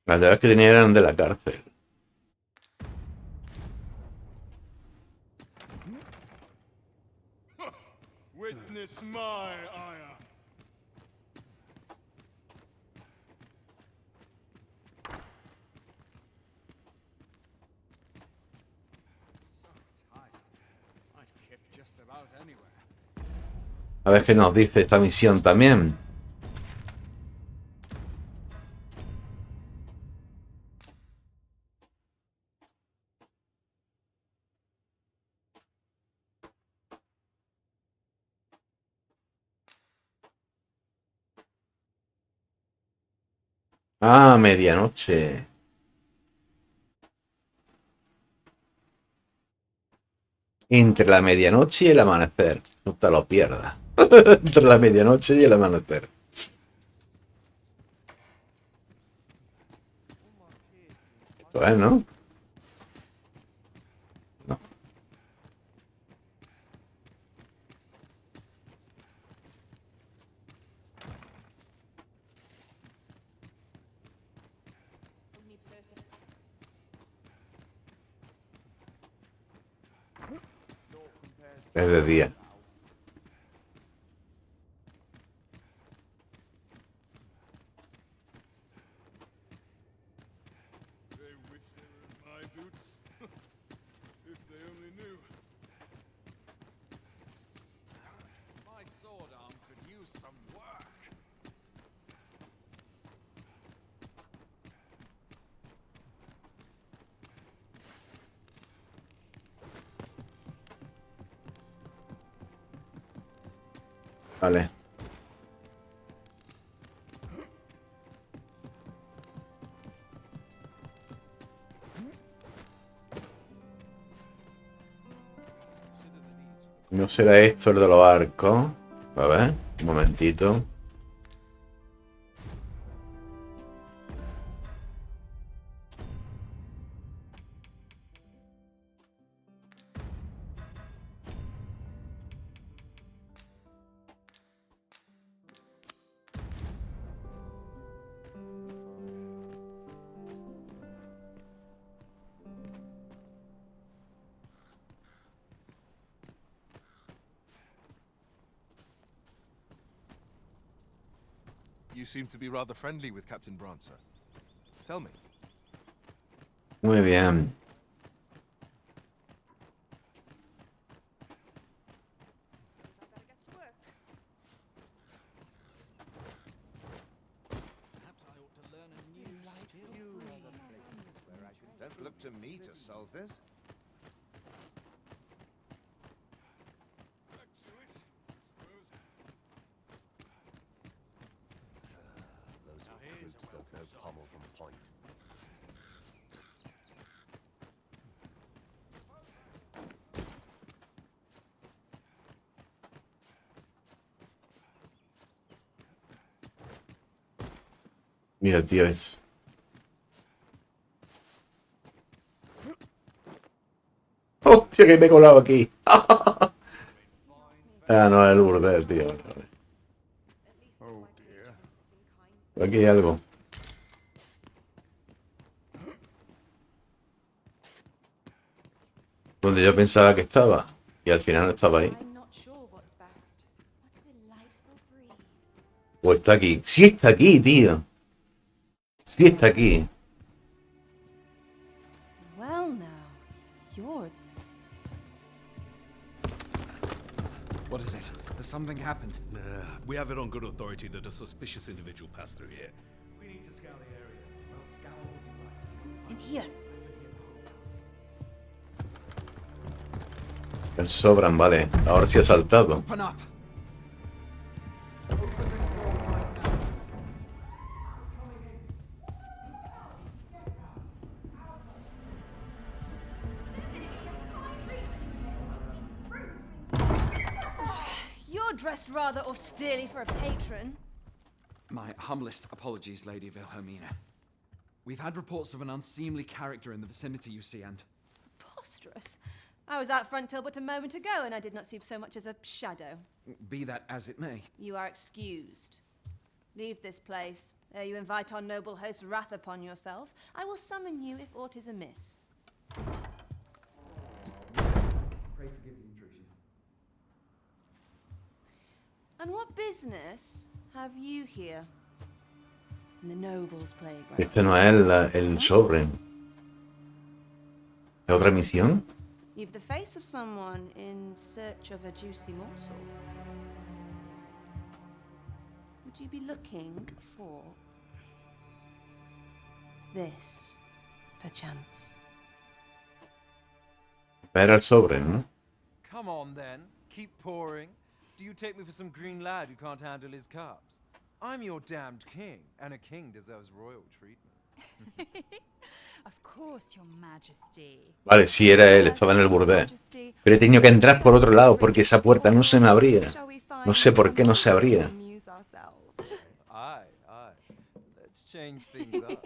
A: Las llaves que tenía eran de la cárcel.
M: Witness my ire.
D: So tight. I'd kip just about anywhere.
A: A ver qué nos dice esta misión también. Ah, medianoche. Entre la medianoche y el amanecer. No te lo pierdas. Entre la medianoche y el amanecer. Esto es, ¿no? No. Es de día.
M: They wish they were in my boots. If they only knew.
D: My sword arm could use some work.
A: Vale. ¿No será esto el de los arcos? A ver, un momentito.
K: You seem to be rather friendly with Captain Brancer. Tell me.
A: Muy bien.
C: Don't look to me to solve this.
J: Those recruits don't know pommel from point.
A: Mira, tío, es. ¡Hostia, que me he colado aquí! Ah, no, es el burdel, tío.
M: Oh dear.
A: Aquí hay algo. Donde yo pensaba que estaba. Y al final no estaba ahí. O está aquí. ¡Sí está aquí, tío! ¡Sí está aquí!
F: Well now, you're...
I: What is it? Has something happened?
H: We have it on good authority that a suspicious individual passed through here.
M: We need to scour the area. Well, scour all you like.
F: In here.
A: El Sobran, vale. Ahora sí ha saltado.
K: Open up.
E: You're dressed rather austerely for a patron.
K: My humblest apologies, Lady Wilhelmina. We've had reports of an unseemly character in the vicinity, you see, and...
E: Preposterous. I was out front till but a moment ago, and I did not see so much as a shadow.
K: Be that as it may.
E: You are excused. Leave this place, ere you invite our noble host's wrath upon yourself. I will summon you if aught is amiss.
K: Pray forgive the intrusion.
E: And what business have you here? In the nobles' playground.
A: Este no es el Sobran. ¿Es otra misión?
E: You've the face of someone in search of a juicy morsel. Would you be looking for this, perchance?
A: Era el Sobran, ¿no?
S: Come on then, keep pouring. Do you take me for some green lad who can't handle his cups? I'm your damned king, and a king deserves royal treatment.
T: Of course, your majesty.
A: Vale, sí era él, estaba en el burdel. Pero he tenido que entrar por otro lado porque esa puerta no se me abría. No sé por qué no se abría.
S: Aye, aye. Let's change things up.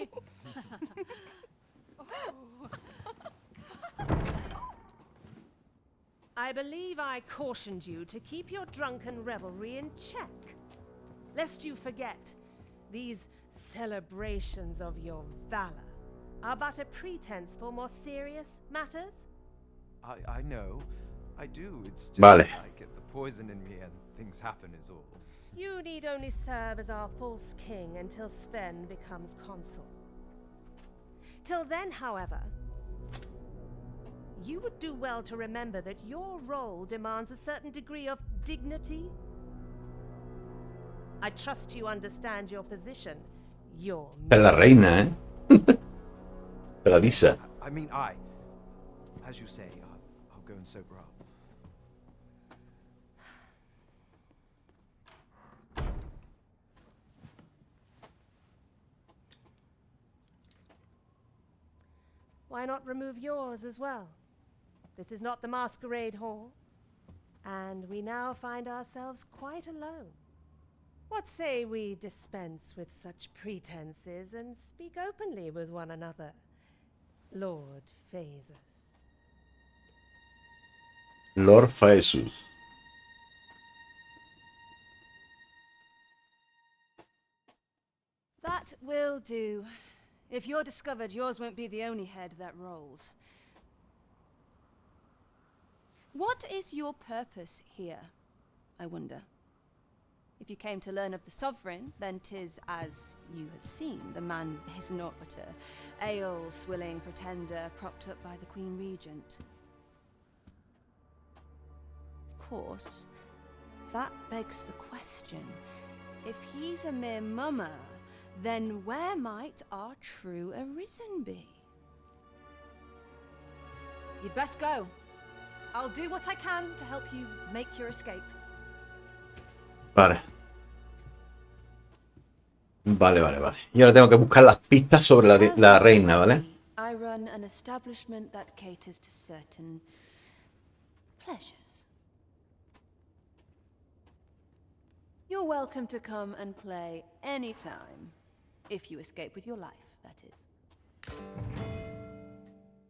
U: I believe I cautioned you to keep your drunken revelry in check, lest you forget these celebrations of your valor are but a pretense for more serious matters.
S: I know. I do. It's just
A: Vale.
S: I get the poison in me and things happen is all.
U: You need only serve as our false king until Sven becomes consul. Till then, however, you would do well to remember that your role demands a certain degree of dignity. I trust you understand your position. Your
A: Es la reina, ¿eh? Te la dice.
S: I mean, as you say, I'll go and sober up.
U: Why not remove yours as well? This is not the masquerade hall, and we now find ourselves quite alone. What say we dispense with such pretenses and speak openly with one another, Lord Phaesus?
A: Lord Phaesus.
E: That will do. If you're discovered, yours won't be the only head that rolls. What is your purpose here, I wonder? If you came to learn of the Sovereign, then 'tis as you have seen. The man is naught but a ale-swilling pretender propped up by the Queen Regent. Of course, that begs the question. If he's a mere mummer, then where might our true Arisen be? You'd best go. I'll do what I can to help you make your escape.
A: Vale. Vale. Y ahora tengo que buscar las pistas sobre la reina, ¿vale?
E: I run an establishment that caters to certain pleasures. You're welcome to come and play anytime. If you escape with your life, that is.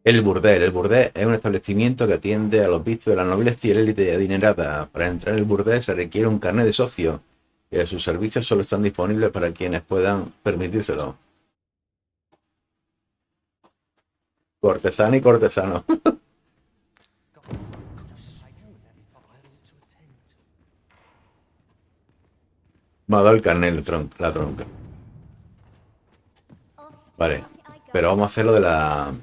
A: El burdel. El burdel es un establecimiento que atiende a los vicios de la nobleza y la élite adinerada. Para entrar en el burdel se requiere un carnet de socio y sus servicios solo están disponibles para quienes puedan permitírselo. Cortesana y cortesano. Me ha dado el carnet la tronca. Vale, pero vamos a hacer lo de la...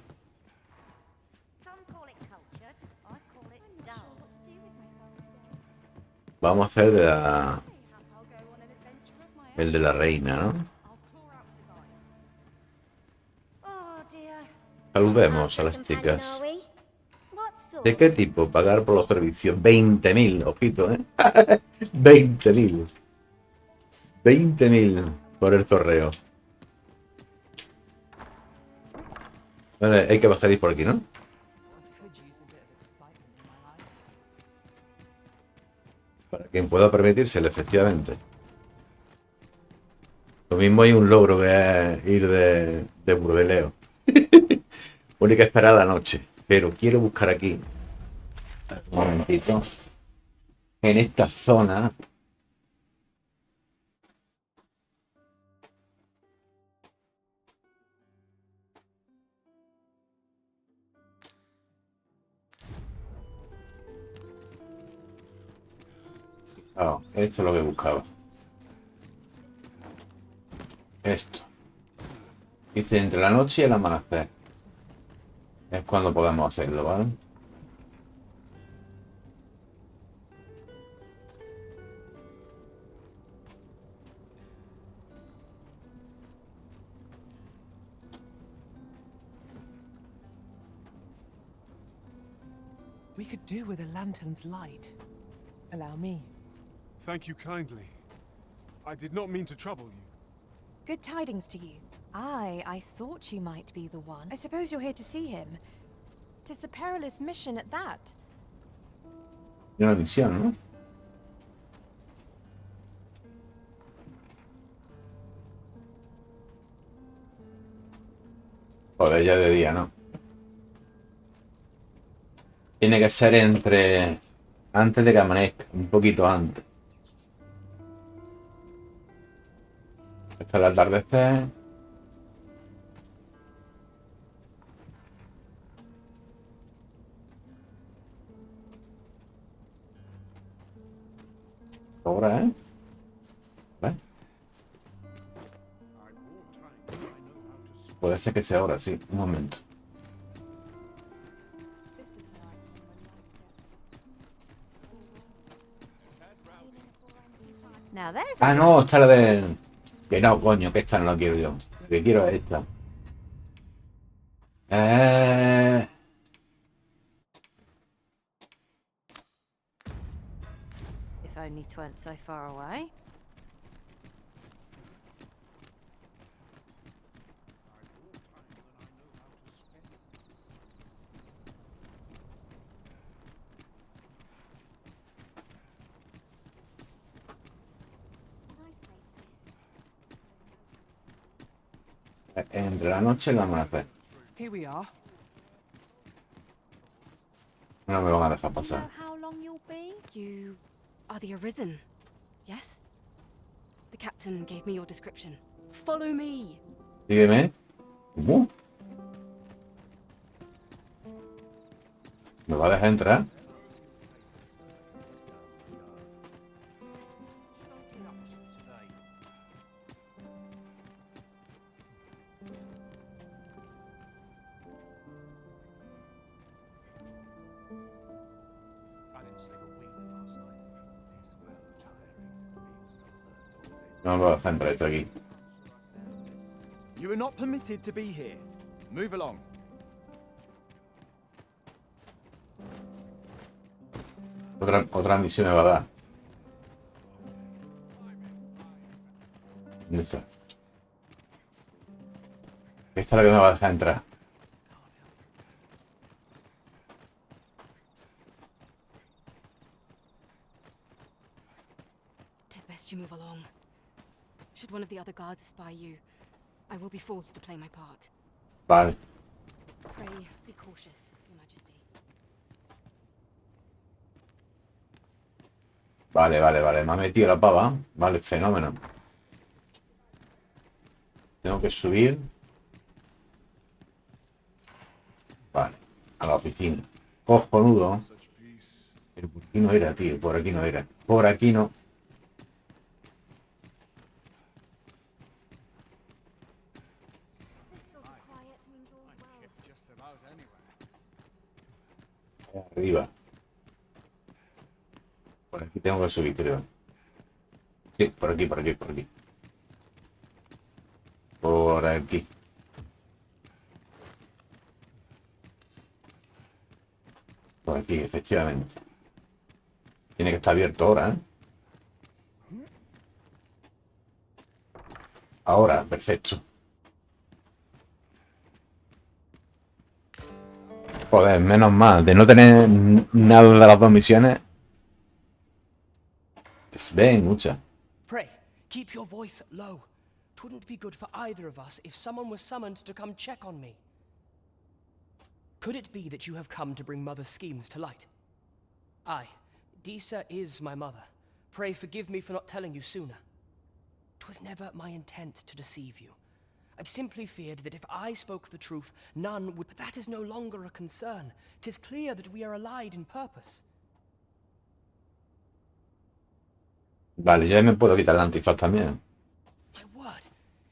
A: Vamos a hacer de la... El de la reina, ¿no? Saludemos a las chicas. ¿De qué tipo? Pagar por los servicios. 20.000, ojito, ¿eh? 20.000. 20.000 por el correo. Vale, hay que bajar y por aquí, ¿no? Para quien pueda permitírselo, efectivamente. Lo mismo hay un logro que es ir de burdeleo. Única esperar la noche. Pero quiero buscar aquí. Un momentito. En esta zona. Oh, esto es lo que buscaba. Esto. Dice entre la noche y el amanecer. Es cuando podemos hacerlo, ¿vale?
Q: We could do with a lantern's light. Allow me.
P: Thank you kindly. I did not mean to trouble you.
B: Good tidings to you. I thought you might be the one. I suppose you're here to see him. 'Tis a perilous mission at that.
A: Y una misión, ¿no? Joder, ya de día, ¿no? Tiene que ser entre... Antes de que amanezca, un poquito antes. Hasta el atardecer. Ahora, ¿eh? ¿Ves? Puede ser que sea ahora, sí. Un momento.
B: Now there's
A: Ah, no, esta la de... Que no, coño, que esta no la quiero yo. Lo que quiero es esta.
B: If only 'tweren't so far away.
A: Entre la noche y el amanecer.
Q: Here we are.
A: No me van a dejar pasar.
B: How long you'll be? You are the Arisen, yes? The captain gave me your description. Follow me.
A: Sígueme. ¿Cómo? ¿Me va a dejar entrar? No me va a dejar entrar esto aquí.
O: You are not permitted to be here. Move along.
A: Otra misión me va a dar. ¿Dónde está? Esta es la que me va a dejar entrar.
B: Tis best you move along. Should one of the other guards espy you, I will be forced to play my part.
A: Vale.
B: Pray, be cautious, Your Majesty.
A: Vale, vale, vale. Me ha metido la pava. Vale, fenómeno. Tengo que subir. Vale. A la oficina. Cojonudo. Pero por aquí no era, tío. Por aquí no era. Por aquí no. Arriba. Por aquí tengo que subir, creo. Sí, por aquí, por aquí, por aquí. Por aquí. Por aquí, efectivamente. Tiene que estar abierto ahora, ¿eh? Ahora, perfecto. Joder, menos mal. De no tener nada de las dos misiones. Ven, mucha.
G: Pray, keep your voice low. 'Twouldn't be good for either of us if someone was summoned to come check on me. Could it be that you have come to bring Mother's schemes to light? Aye, Disa is my mother. Pray forgive me for not telling you sooner. 'Twas never my intent to deceive you. I simply feared that if I spoke the truth, none would... But that is no longer a concern. 'Tis clear that we are allied in purpose.
A: Vale, ya me puedo quitar la antifaz también.
G: My word,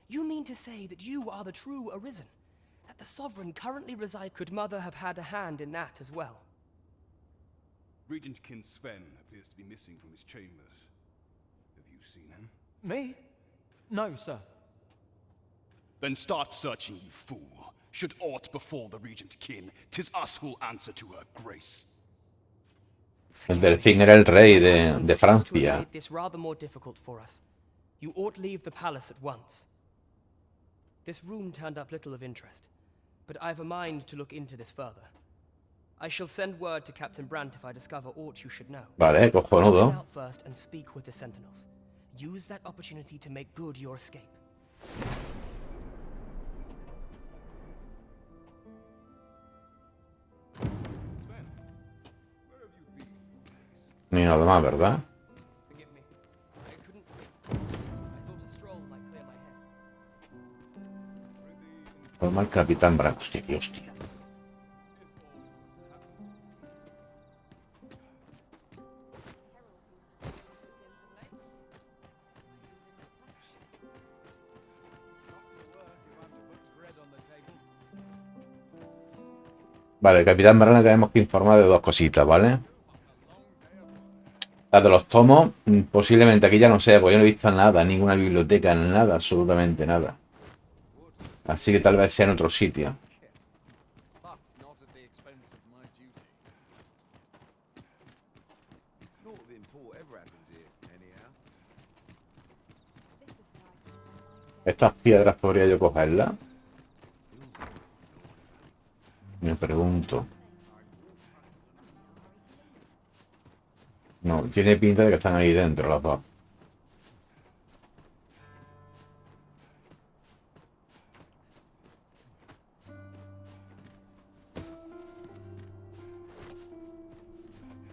G: you mean to say that you are the true Arisen? That the Sovereign currently resides... Could Mother have had a hand in that as well?
C: Regent Kin Sven appears to be missing from his chambers. Have you seen him?
O: Me? No, sir.
C: Then start searching, you fool. Should aught befall the Regent Kin, 'tis us who'll answer to her grace.
A: El delfín era el rey de Francia.
G: This rather more difficult for us. You ought leave the palace at once. This room turned up little of interest, but I've a mind to look into this further. I shall send word to Captain Brandt if I discover aught you should know.
A: Vale, cojonudo.
G: Head out first and speak with the sentinels. Use that opportunity to make good your escape.
A: Ni nada más, ¿verdad?
G: Forgive me. I couldn't sleep. I thought a stroll might clear my head.
A: Forma el Capitán Brandt. Hostia, qué hostia. Vale, el Capitán Brandt le tenemos que informar de dos cositas, ¿vale? Las de los tomos, posiblemente aquí ya no sé, porque yo no he visto nada, ninguna biblioteca, nada, absolutamente nada. Así que tal vez sea en otro sitio. Estas piedras podría yo cogerlas. Me pregunto. No, tiene pinta de que están ahí dentro las dos.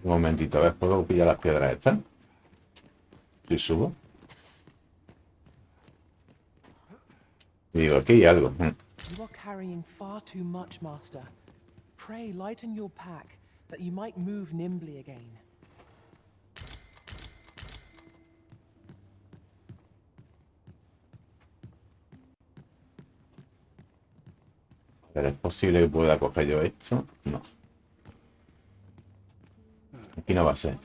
A: Un momentito, a ver, ¿puedo pillar las piedras estas? Si subo. Digo, aquí hay algo.
Q: You are carrying far too much, Master. Pray lighten your pack, that you might move nimbly again.
A: A ver, ¿es posible que pueda coger yo esto? No. Aquí no va a ser.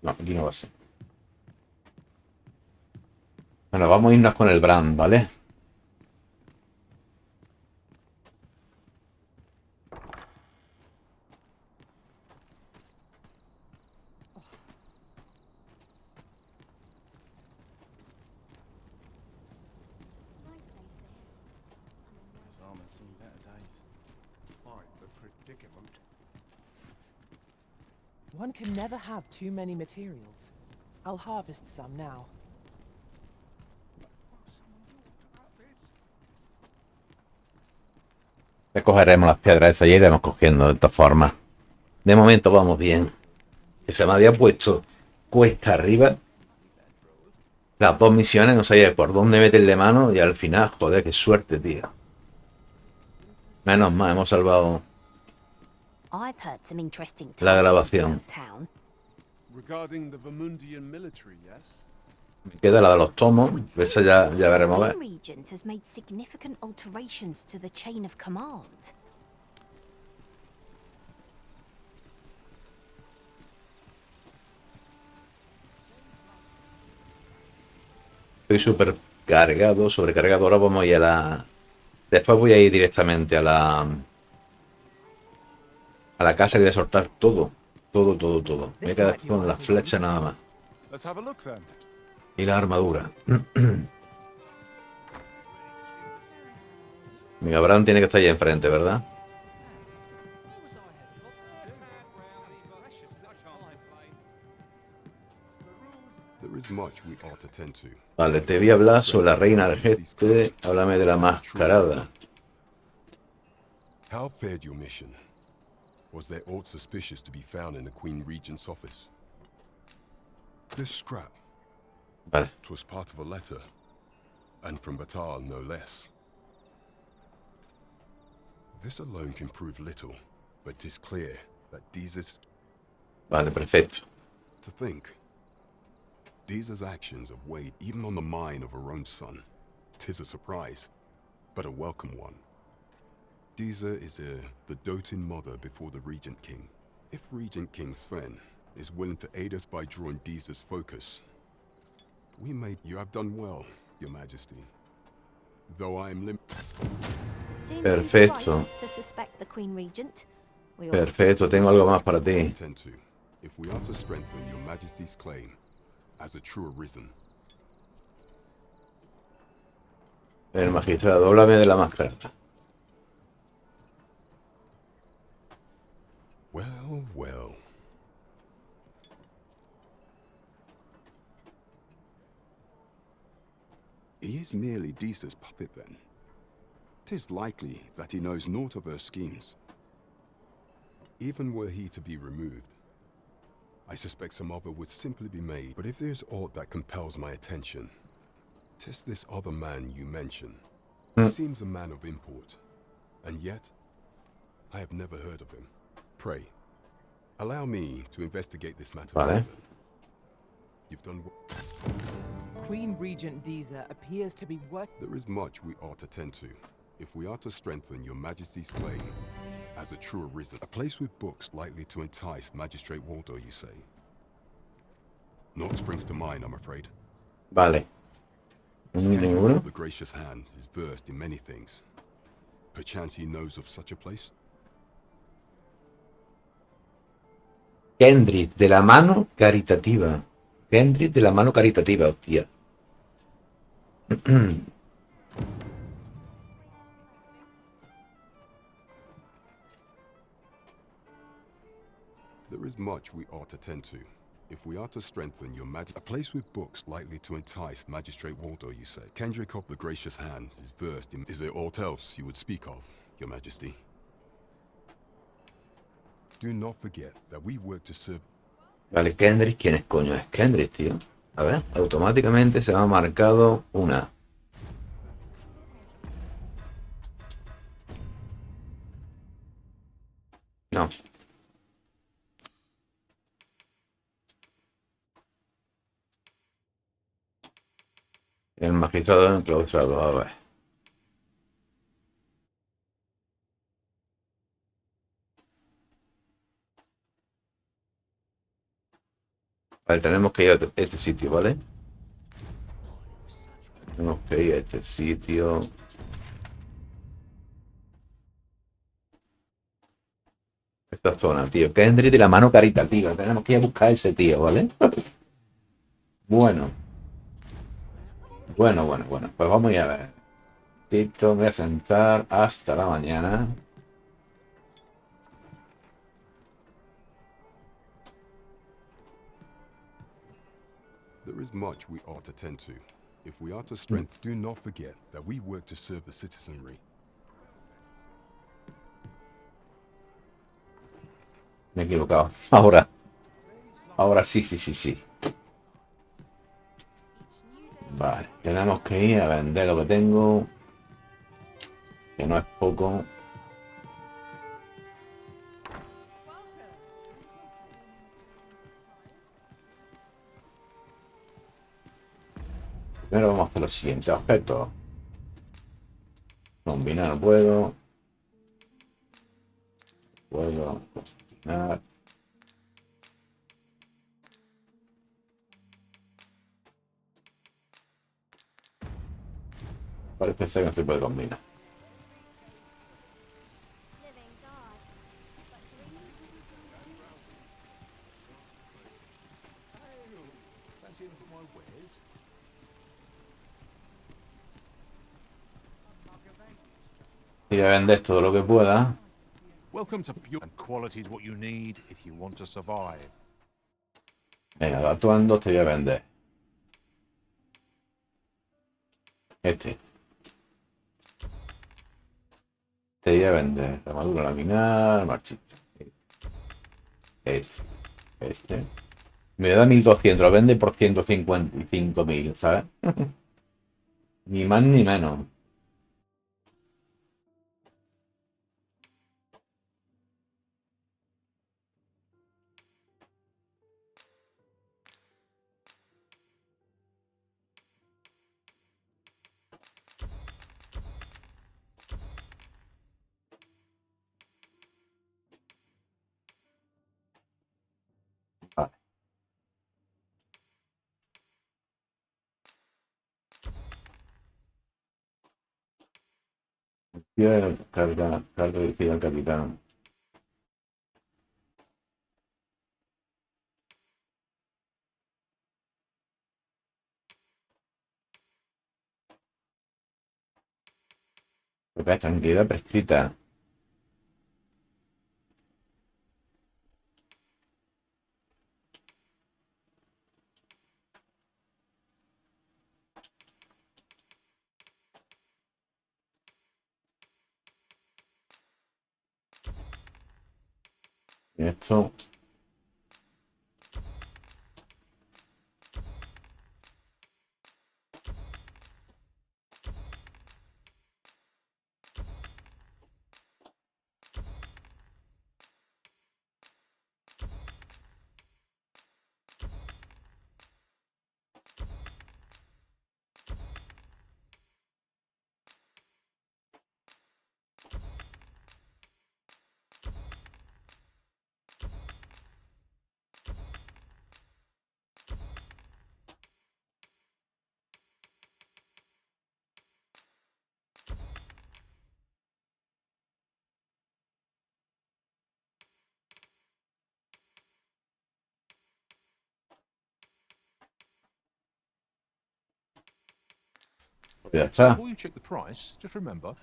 A: No, aquí no va a ser. Bueno, vamos a irnos con el Brand, ¿vale?
M: This armor's seen better days. Quite the predicament.
Q: One can never have too many materials. I'll harvest some now.
A: Recogeremos las piedras esas y iremos cogiendo de esta forma. De momento vamos bien. Que se me había puesto cuesta arriba. Las dos misiones, no sabía por dónde meterle mano y al final, joder, qué suerte, tío. Menos mal, hemos salvado la grabación.
P: Regarding the Vermundian military, yes?
A: Me queda la de los tomos, esa ya veremos a ver.
R: Regent has made significant alterations to the chain of command.
A: Estoy súper cargado, sobrecargado. Ahora vamos a ir a la... Después voy a ir directamente a la casa y voy a soltar todo. Todo, todo, todo. Me voy a quedar con las flechas nada más.
P: Let's have a look then.
A: Y la armadura. Mi Abraham tiene que estar ahí enfrente, ¿verdad? Vale, te voy a hablar sobre la reina Argeste. Háblame de la mascarada.
N: How fared your mission? Was there aught suspicious to be found in the Queen Regent's office? This scrap.
A: Vale.
N: 'Twas part of a letter, and from Batal, no less. This alone can prove little, but 'tis clear that Deez's...
A: Vale, perfecto.
N: To think, Deez's actions have weighed even on the mind of her own son. 'Tis a surprise, but a welcome one. Deeza is the doting mother before the Regent King. If Regent King Sven is willing to aid us by drawing Deeza's focus, we may... You have done well, Your Majesty. Though I am
A: Perfecto. Perfecto, tengo algo más para ti.
N: If we are to strengthen Your Majesty's claim as a true arisen.
A: El magistrado, háblame de la máscara.
N: Well, well. He is merely Deeza's puppet, then. 'Tis likely that he knows naught of her schemes. Even were he to be removed, I suspect some other would simply be made. But if there's aught that compels my attention, 'tis this other man you mention. He seems a man of import, and yet I have never heard of him. Pray, allow me to investigate this matter.
A: Vale.
N: You've done
Q: Queen Regent Deeza appears to be
N: There is much we ought to tend to, if we are to strengthen Your Majesty's claim as a true arisen. A place with books likely to entice Magistrate Waldo, you say? Naught springs to mind, I'm afraid.
A: Vale. ¿Ninguno?
N: The gracious hand is versed in many things. Perchance he knows of such a place?
A: Kendrick, de la mano caritativa. Kendrick, de la mano caritativa, hostia.
N: There is much we ought to tend to, if we are to strengthen Your Majesty. A place with books likely to entice Magistrate Waldo, you say? Kendrick of the gracious hand is versed in... Is there aught else you would speak of, Your Majesty? Do not forget that we work to serve...
A: Vale, Kendrick, ¿quién es coño? Es Kendrick, tío. A ver, automáticamente se me ha marcado una. No. El magistrado enclaustrado, a ver. Vale, tenemos que ir a este sitio, ¿vale? Tenemos que ir a este sitio. Esta zona, tío. Kendrick de la mano caritativa. Tenemos que ir a buscar a ese tío, ¿vale? Bueno. Bueno. Pues vamos a ir a ver. Tito, me voy a sentar hasta la mañana.
N: There is much we ought to tend to. If we are to strengthen, do not forget that we work to serve the citizenry.
A: Me he equivocado. Ahora sí. Vale, tenemos que ir a vender lo que tengo. Que no es poco. Primero vamos a hacer los siguientes aspectos. Combinar no puedo. Puedo combinar. Parece ser que no se puede combinar. Y voy a vender todo lo que pueda.
M: Welcome to Pure, and quality is what you need if you want to survive.
A: Venga, de atuendo te voy a vender. Este. Te voy a vender armadura laminar, marchita. Este. Me da 1200, lo vende por 155.000, ¿sabes? Ni más ni menos. Vale. Carga dirigida al capitán. Porque hay tranquilidad prescrita. Y esto. Ya está.
M: Before you check the price, just remember.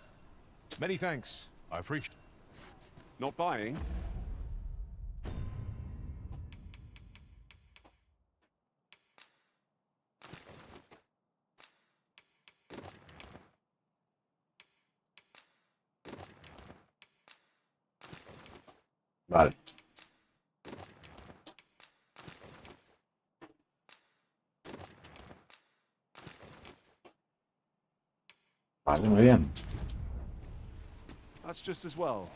M: Many thanks. I appreciate. Not buying.
A: Vale. Vale, muy bien.
P: That's just as well.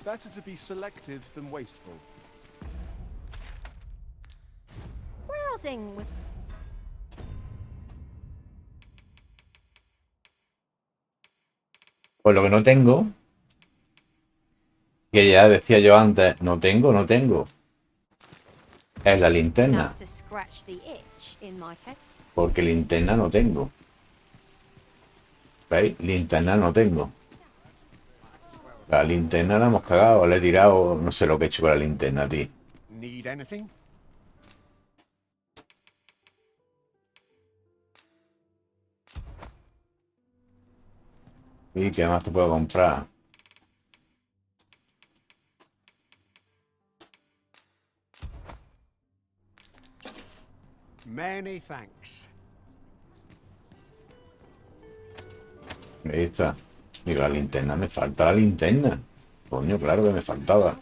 P: Better to be selective than wasteful.
R: Browsing was.
A: Pues lo que no tengo, que ya decía yo antes, no tengo, es la linterna.
R: Enough to scratch the itch, in my case.
A: Porque linterna no tengo. ¿Veis? Linterna no tengo. La linterna la hemos cagado, le he tirado, no sé lo que he hecho con la linterna, tío.
M: Need anything?
A: ¿Y qué más te puedo comprar?
M: Many thanks.
A: Ahí está. Digo, la linterna, me falta la linterna. Coño, claro que me faltaba.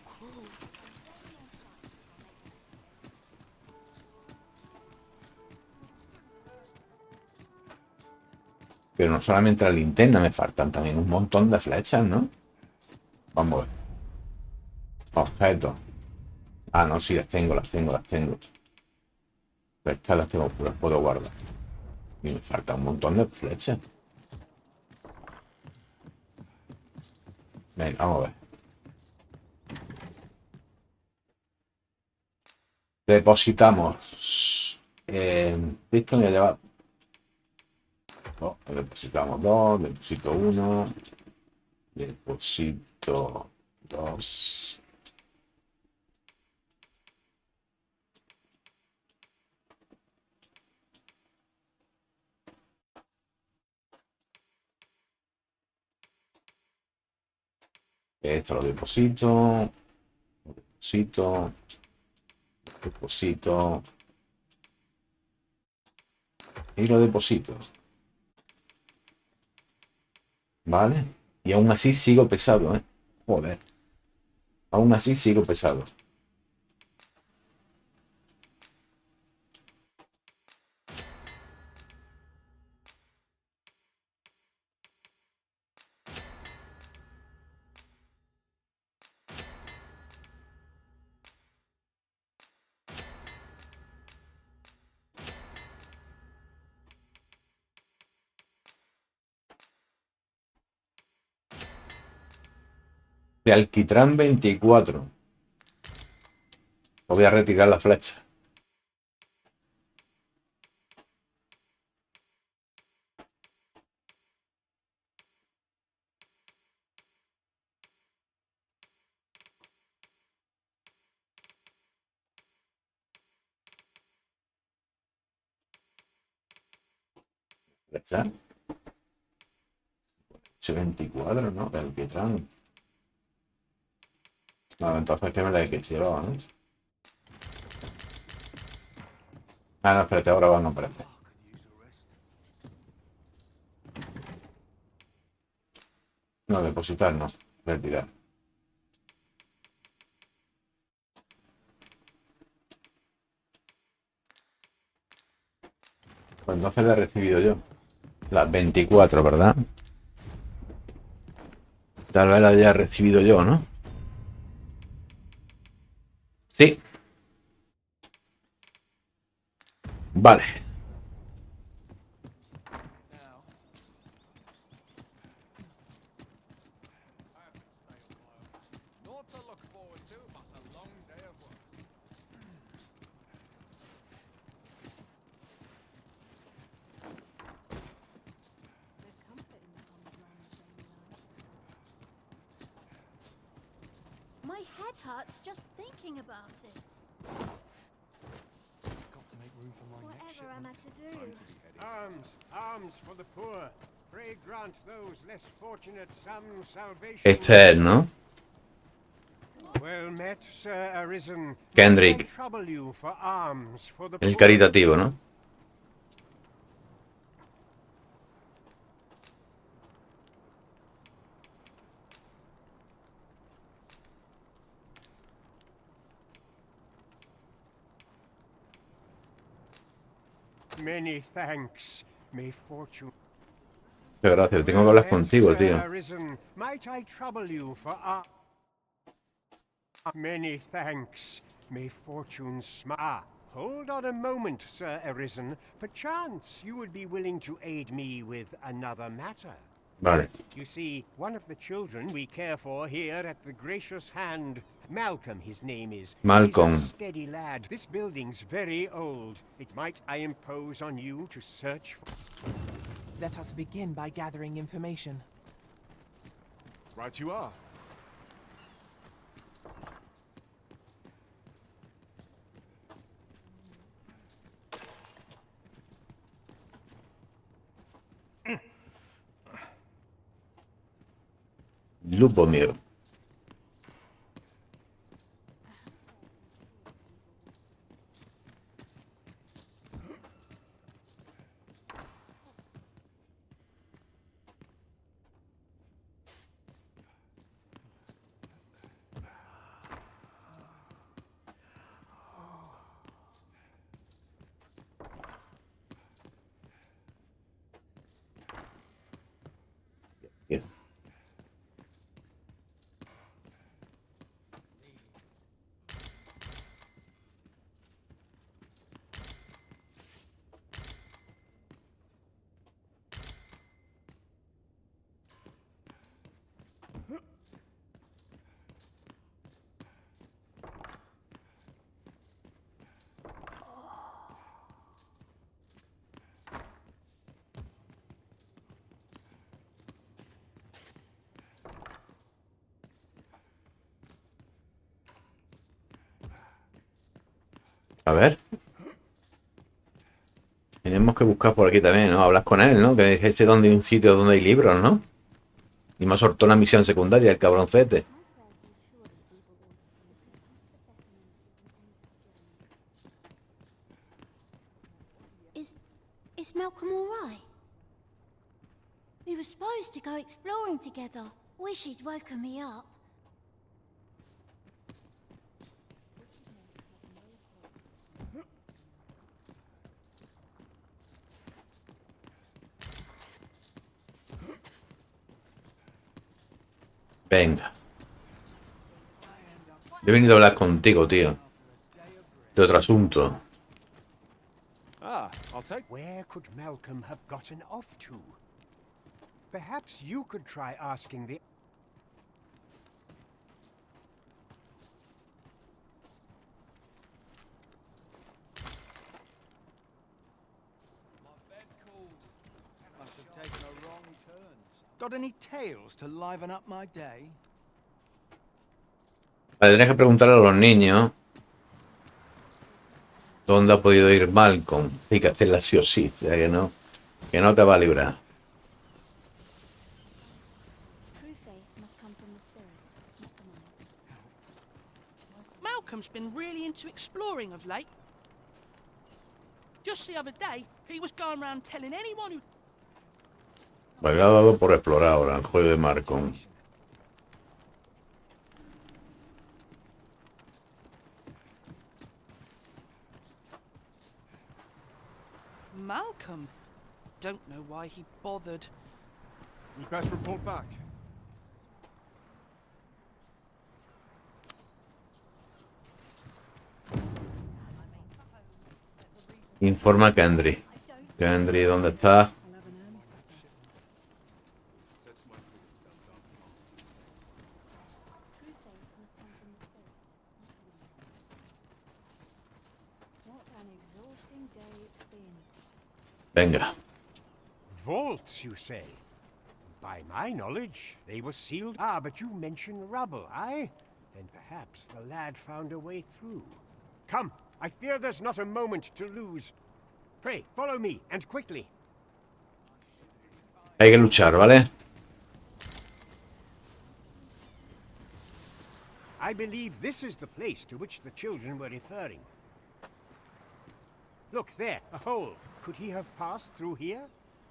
A: Pero no solamente la linterna, me faltan también un montón de flechas, ¿no? Vamos a ver. Objetos. Ah, no, sí, las tengo. Estas las tengo, las puedo guardar. Y me falta un montón de flechas. Venga, vamos a ver. Depositamos. Esto me ha llevado. Oh, depositamos 2, deposito 1, deposito 2. Esto lo deposito, deposito y lo deposito. ¿Vale? Y aún así sigo pesado, ¿eh? Joder. Aún así sigo pesado. De alquitrán 24. Voy a retirar la flecha. Flecha. 24, ¿no? De alquitrán. No, entonces que me la he quitado, ¿no? Ah, no, espérate, ahora va a no aparecer. No, depositar no. Retirar. Pues entonces la he recibido yo. Las 24, ¿verdad? Tal vez la haya recibido yo, ¿no? Sí. Vale.
D: Naught to look forward to, but a long day of work.
R: There's comfort in the common man of daily life.
L: My head hurts just thinking about it.
I: Got to make room for my next
L: Whatever am I
I: shipment.
L: to do?
V: Arms, arms for the poor. Pray grant those less fortunate some salvation.
A: Este es él, ¿no?
V: Well met, Sir Arisen.
A: Kendrick.
V: I trouble you for alms for the
A: El
V: poor.
A: caritativo, ¿no?
V: Many thanks. May fortune.
A: Qué gracias, tengo que hablar contigo,
V: Sir
A: tío.
V: Arisen, might I trouble you for many thanks. May fortune smile. Hold on a moment, Sir Arisen. Perchance you would be willing to aid me with another matter.
A: Vale.
V: You see, one of the children we care for here at the Gracious Hand, Malcolm his name is.
A: Malcolm.
V: He's a steady lad. This building's very old. It might I impose on you to search for...
Q: Let us begin by gathering information.
P: Right you are.
A: Lubomir. Bien. A ver. Tenemos que buscar por aquí también, ¿no? Hablar con él, ¿no? Que es este donde hay un sitio donde hay libros, ¿no? Y me ha soltado una misión secundaria, el cabroncete.
L: Is Malcolm all right? We were supposed to go exploring together. Wish he'd woken me up.
A: Venga. He venido a hablar contigo, tío. De otro asunto.
V: Ah, I'll take. Where could Malcolm have gotten off to? Perhaps you could try asking the.
C: Must have taken a wrong turn. Got any tales to liven up my day?
A: Tendrías que preguntarle a los niños dónde ha podido ir Malcolm. Hay que hacerla sí o sí, o sea que no te va a librar.
H: Malcolm's been really into exploring of late. Just the other day, he was going around telling anyone who...
A: Me ha dado por explorar ahora el juego de Malcolm.
H: Malcolm? Don't know why he bothered.
P: We best report back.
A: Informa a Kendry. Kendry, ¿dónde está? Venga.
V: Vaults, you say? By my knowledge, they were sealed. Ah, but you mention rubble, aye? Then perhaps the lad found a way through. Come, I fear there's not a moment to lose. Pray, follow me, and quickly.
A: Hay que luchar, ¿vale?
V: I believe this is the place to which the children were referring. Look, there, a hole. Could he have passed through here?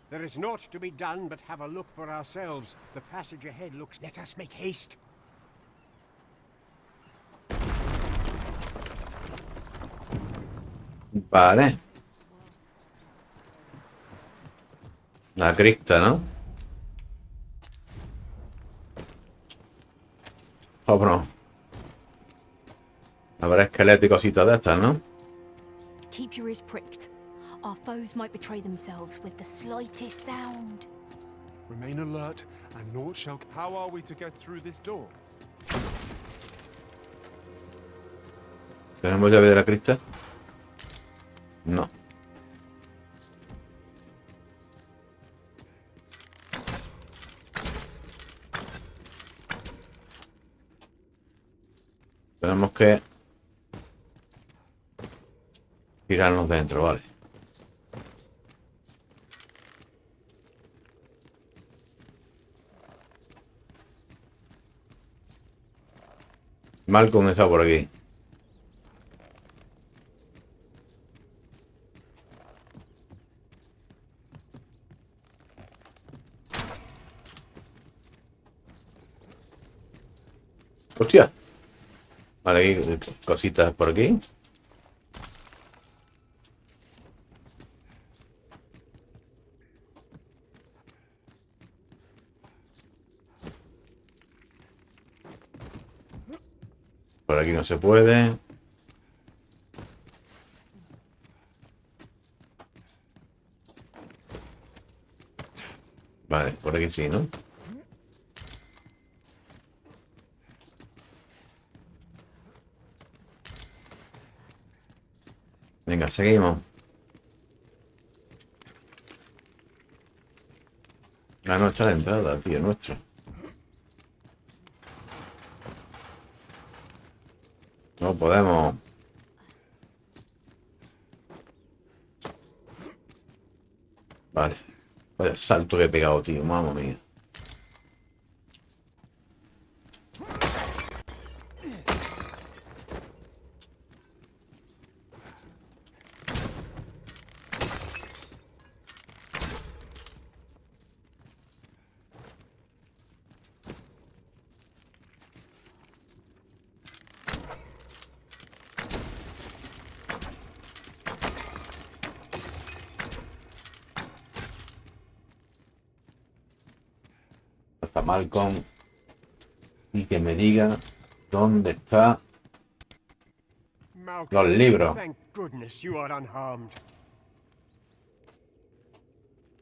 V: There is naught to be done but have a look for ourselves. The passage ahead looks... Let us make haste.
A: Vale. La cripta, ¿no? Vámonos. Habrá esqueletos y cositas de estas, ¿no?
L: Keep your ears pricked. Our foes might betray themselves with the slightest sound.
P: Remain alert, and naught shall... How are we to get through this door?
A: ¿Tenemos llave de la cripta? No. Tenemos que tirarnos dentro, vale. Malcolm está por aquí. Hostia. Vale, hay cositas por aquí. Por aquí no se puede. Vale, por aquí sí, ¿no? Venga, seguimos. Ah, no, está la entrada, tío, nuestro. No podemos. Vale. Vaya salto que he pegado, tío. Mamma mía. Hasta Malcolm. Y que me diga dónde está
V: Malcolm,
A: los libros.
V: thank goodness you are unharmed.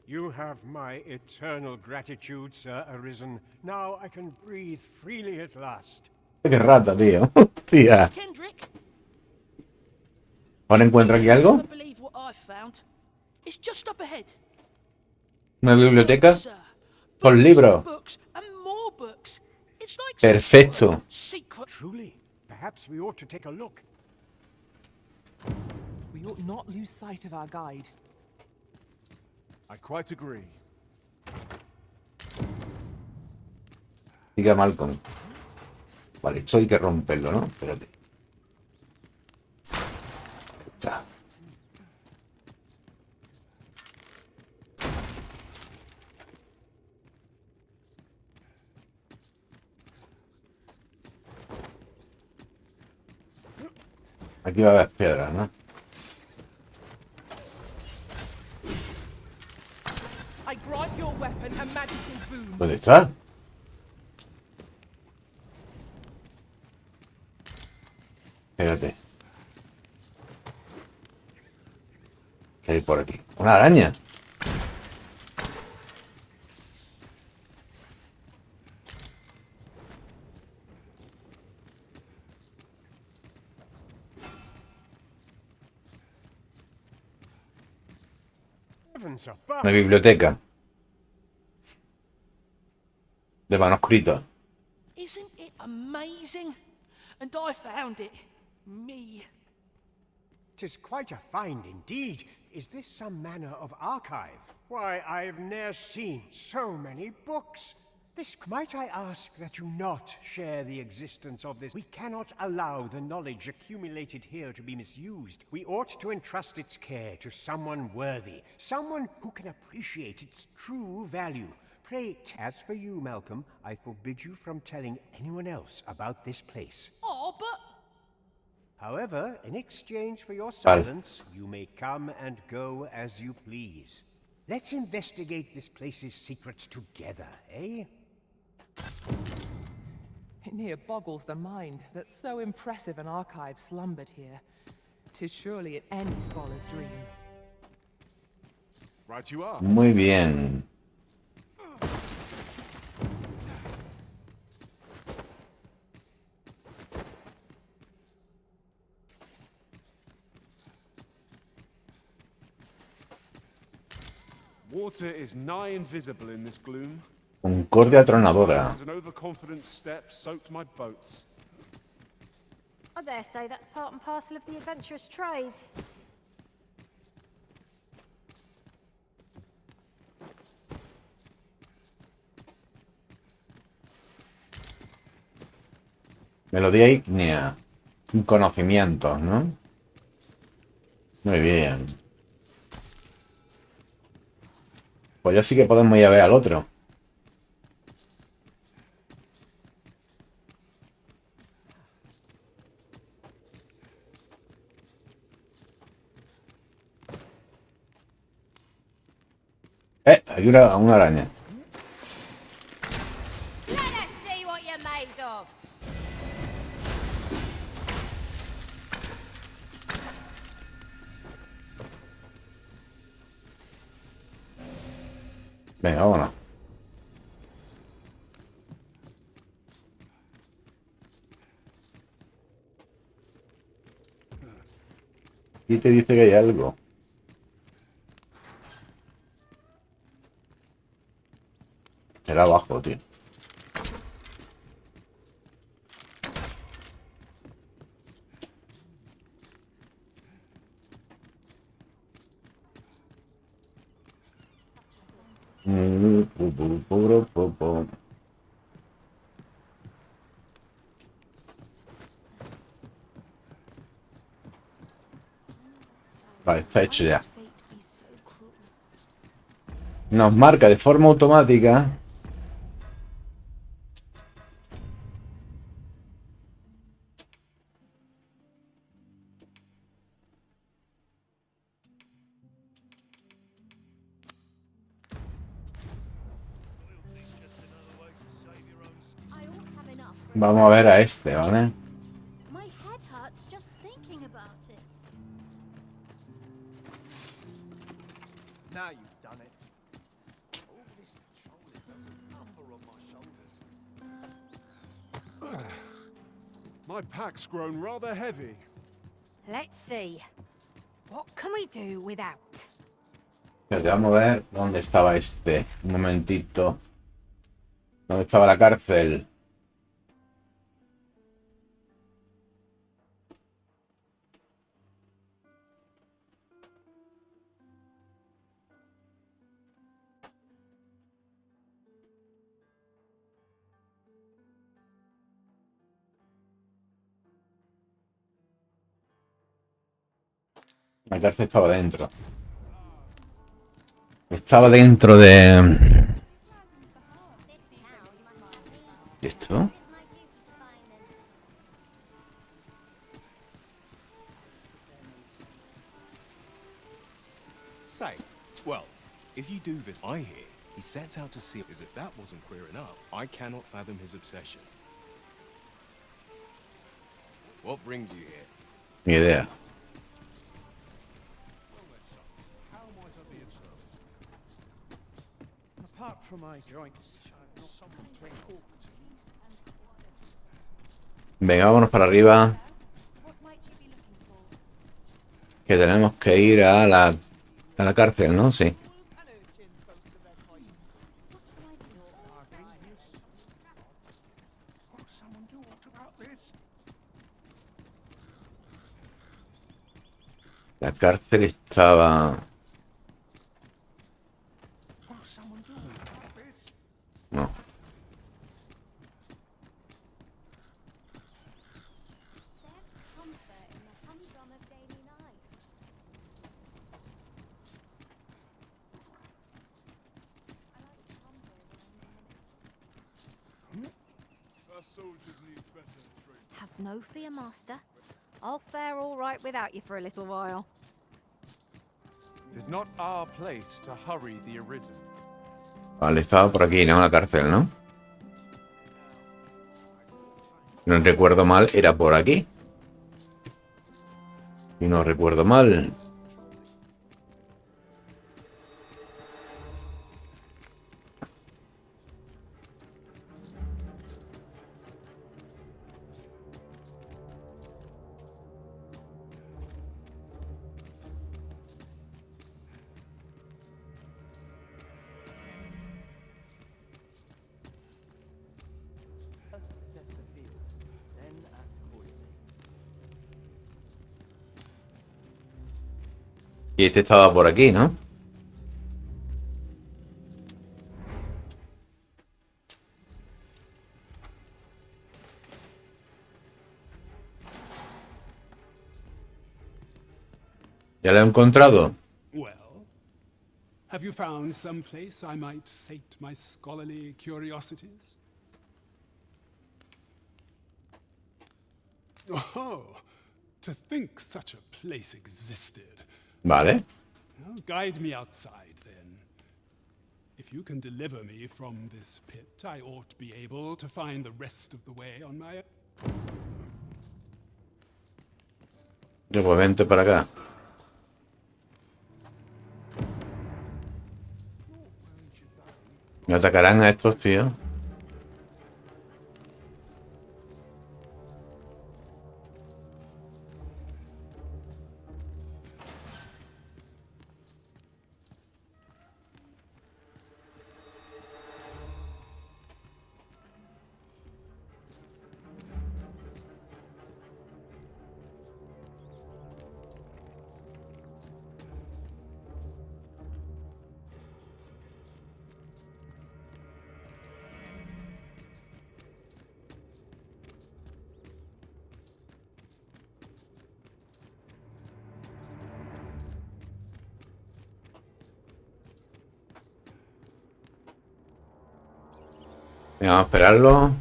V: You have my eternal gratitude, Sir Arisen. Now I can breathe freely at last.
A: Qué rata, tío. Tía.
H: Kendrick,
A: ¿Ahora encuentro aquí
H: you'll
A: algo?
H: never believe what I've found. It's just up ahead.
A: ¿Una biblioteca?
H: Books, sir.
A: Con libros.
H: Books and more books. It's like
A: Perfecto.
H: secret.
V: Truly, perhaps we ought to take a look.
Q: We ought not lose sight of our guide.
P: I quite agree.
A: Diga Malcolm. Vale, esto hay que romperlo, ¿no? Espérate. Ahí está. Aquí va a haber piedras, ¿no?
Q: I grant your weapon a magical boon.
A: ¿Dónde está? Espérate. ¿Qué hay por aquí? ¡Una araña!
V: Heavens above.
A: Una biblioteca. De manuscritos.
H: Isn't it amazing? And I found it. Me.
V: 'Tis quite a find indeed. Is this some manner of archive? Why, I've ne'er seen so many books. Might I ask that you not share the existence of this? We cannot allow the knowledge accumulated here to be misused. We ought to entrust its care to someone worthy, someone who can appreciate its true value. Pray, as for you, Malcolm, I forbid you from telling anyone else about this place.
H: Oh, but...
V: However, in exchange for your silence, you may come and go as you please. Let's investigate this place's secrets together, eh?
Q: It near boggles the mind that so impressive an archive slumbered here. 'Tis surely at any scholar's dream.
P: Right you are.
A: Muy bien.
P: Water is nigh invisible in this gloom.
A: Concordia atronadora.
P: And an overconfident step soaked my boats.
R: I dare say that's part and parcel of the adventurous trade.
A: Melodía ígnea. Conocimientos, ¿no? Muy bien. Pues ya sí que podemos ir a ver al otro. Hay una araña.
R: Let us see what you're made of.
A: Venga, vámonos. Y te dice que hay algo. Era abajo, tío. Vale, está hecho ya. Nos marca de forma automática. Vamos a ver a este, ¿vale?
L: My head hurts just thinking about it.
O: Now you've done it. All this patrolling does a number on my shoulders.
P: My pack's grown rather heavy.
R: Let's see. What can we do without?
A: Espérate, vamos a ver dónde estaba este. Un momentito. ¿Dónde estaba la cárcel? La cárcel estaba dentro. Estaba dentro de... ¿Esto?
F: Say, well, if you do this, I hear he sets out to see as if that wasn't queer enough. I cannot fathom his obsession. What brings you here?
A: Ni idea.
H: Apart from my joints, someone to talk to.
A: Venga, vámonos para arriba. Que tenemos que ir a la cárcel, ¿no? Sí. La cárcel estaba... No.
R: Have no fear, Master. I'll fare all right without you for a little while.
P: It is not our place to hurry the arisen.
A: Vale, estaba por aquí, ¿no? La cárcel, ¿no? No recuerdo mal, era por aquí. Y no recuerdo mal.
O: First assess the field, then act accordingly.
A: Y este estaba por aquí, ¿no? ¿Ya lo he encontrado?
J: Well, have you found some place I might sate my scholarly curiosities? Oh, to think such a place existed.
A: Vale.
J: Well, guide me outside, then. If you can deliver me from this pit, I ought to be able to find the rest of the way on my...
A: Pues vente para acá. Me atacarán a estos, tíos. Venga, vamos a esperarlo.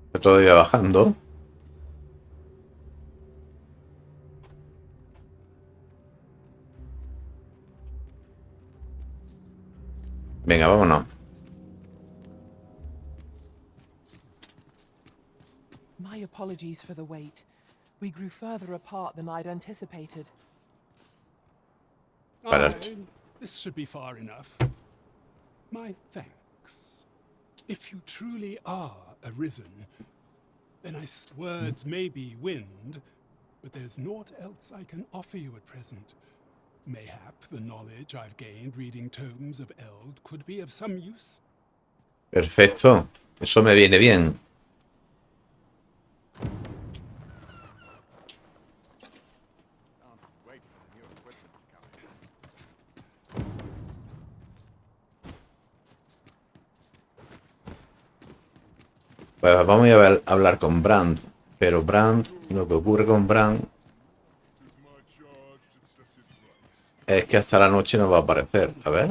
A: Está todavía bajando. Venga, vámonos.
Q: My apologies for the wait. We grew further apart than I'd anticipated.
J: This should be far enough. My thanks. If you truly are arisen, then words may be wind, but there's naught else I can offer you at present. Mayhap the knowledge I've gained reading tomes of Eld could be of some use.
A: Perfecto. Eso me viene bien. Pues vamos a hablar con Brand. Pero Brand, lo que ocurre con Brand es que hasta la noche no va a aparecer. A ver.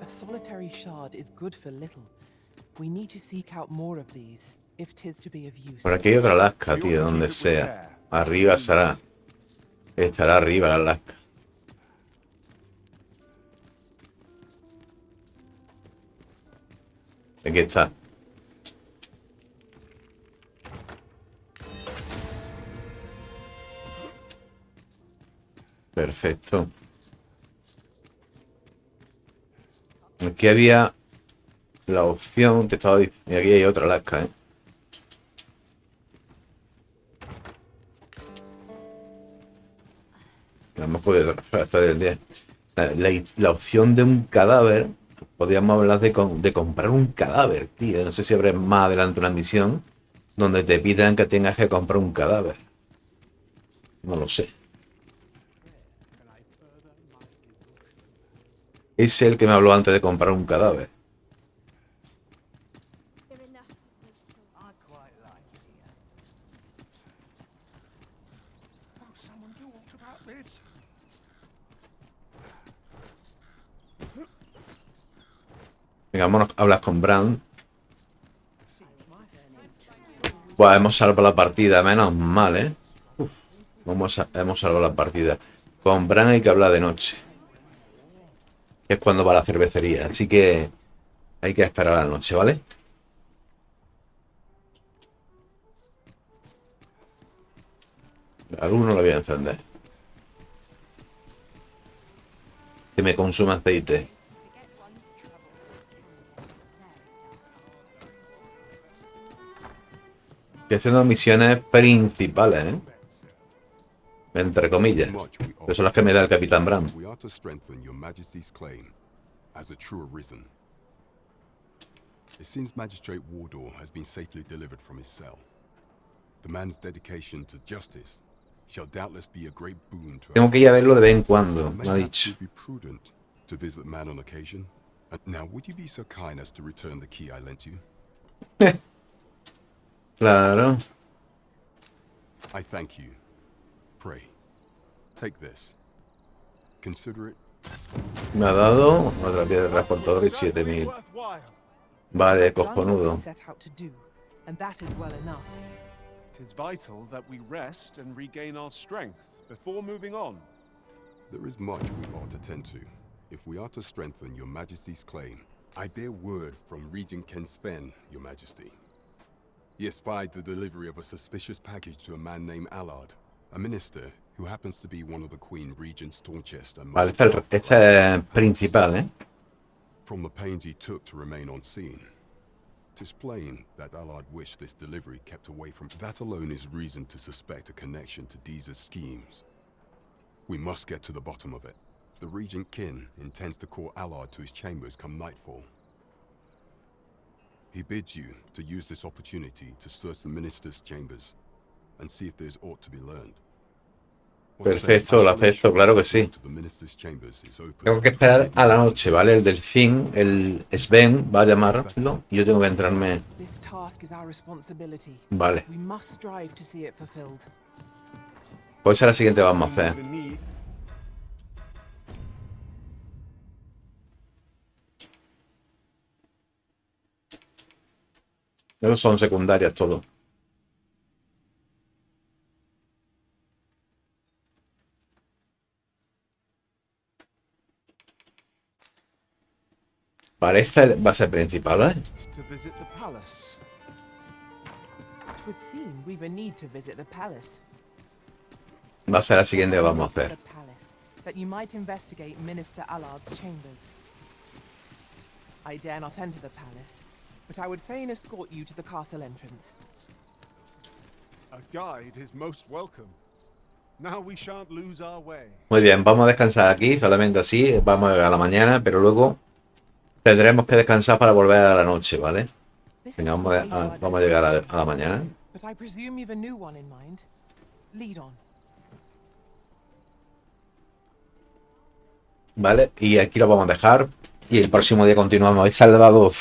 Q: A solitary shard is good for little. We need to seek out more of these, if 'tis to be of use.
A: Por aquí hay otra lasca, tío, donde sea. Arriba estará. Estará arriba la lasca. Aquí está. Perfecto. Aquí había la opción, te estaba diciendo. Y aquí hay otra lasca, ¿eh? Vamos a poder hasta del día. La opción de un cadáver. Podríamos hablar de comprar un cadáver, tío. No sé si habrá más adelante una misión donde te pidan que tengas que comprar un cadáver. No lo sé. Es el que me habló antes de comprar un cadáver. Venga, vámonos a hablar con Bran. Buah, hemos salvado la partida, menos mal, ¿eh? Uf, hemos salvado la partida. Con Bran hay que hablar de noche. Que es cuando va a la cervecería. Así que hay que esperar a la noche, ¿vale? La luz no la voy a encender. Que me consume aceite. Estoy haciendo misiones principales, ¿eh? Entre comillas. Que son las que me da el Capitán Bran.
N: We are to strengthen your Majesty's claim as a true arisen. It seems Magistrate Wardor has been safely delivered from his cell. The man's dedication to justice shall doubtless be a great boon to.
A: Tengo que ir a verlo de vez en cuando, me ha dicho.
N: It would be prudent to visit the man on occasion. Now, would you be so kind as to return the key I lent you?
A: Claro.
N: I thank you. Pray. Take this. Consider it.
A: Me ha dado otra piedra transportadora y 7000. Vale, cojonudo.
Q: Set out to do, and that is well enough.
P: It's vital that we rest and regain our strength before moving on.
N: There is much we ought to tend to, if we are to strengthen your Majesty's claim. I bear word from Regent Ken Sven, your Majesty. He espied the delivery of a suspicious package to a man named Allard, a minister who happens to be one of the Queen Regent's Torchester.
A: Vale, este es principal, ¿eh?
N: From the pains he took to remain on scene, 'tis plain that Allard wished this delivery kept away from. That alone is reason to suspect a connection to Deeza's schemes. We must get to the bottom of it. The Regent Kin intends to call Allard to his chambers come nightfall. He bids you to use this opportunity to search the Minister's chambers and see if there's aught to be learned.
A: Perfecto, lo acepto, claro que sí. Tengo que esperar a la noche, ¿vale? El delfín, el Sven va a llamarlo y yo tengo que entrarme.
Q: This task is our responsibility.
A: Vale.
Q: We must strive to see it fulfilled.
A: Pues esa es la siguiente que vamos a hacer. Esos son secundarias todo. Vale, esta es la base principal, ¿eh?
Q: It would seem we've a need to visit the palace.
A: Va a ser la siguiente que vamos a hacer.
Q: The palace, that you might investigate Minister Allard's chambers. I dare not enter the palace, but I would fain escort you to the castle entrance.
P: A guide is most welcome. Now we shan't lose our way.
A: Muy bien, vamos a descansar aquí, solamente así, vamos a llegar a la mañana, pero luego tendremos que descansar para volver a la noche, ¿vale? Venga, vamos a llegar a la mañana.
Q: But I presume you've a new one in mind. Lead on.
A: Vale, y aquí lo vamos a dejar. Y el próximo día continuamos. He salvado,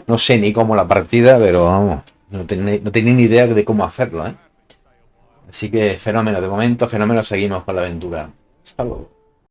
A: no sé ni cómo la partida, pero vamos, no tenía ni idea de cómo hacerlo, ¿eh? Así que fenómeno, de momento, fenómeno, seguimos con la aventura. Hasta luego.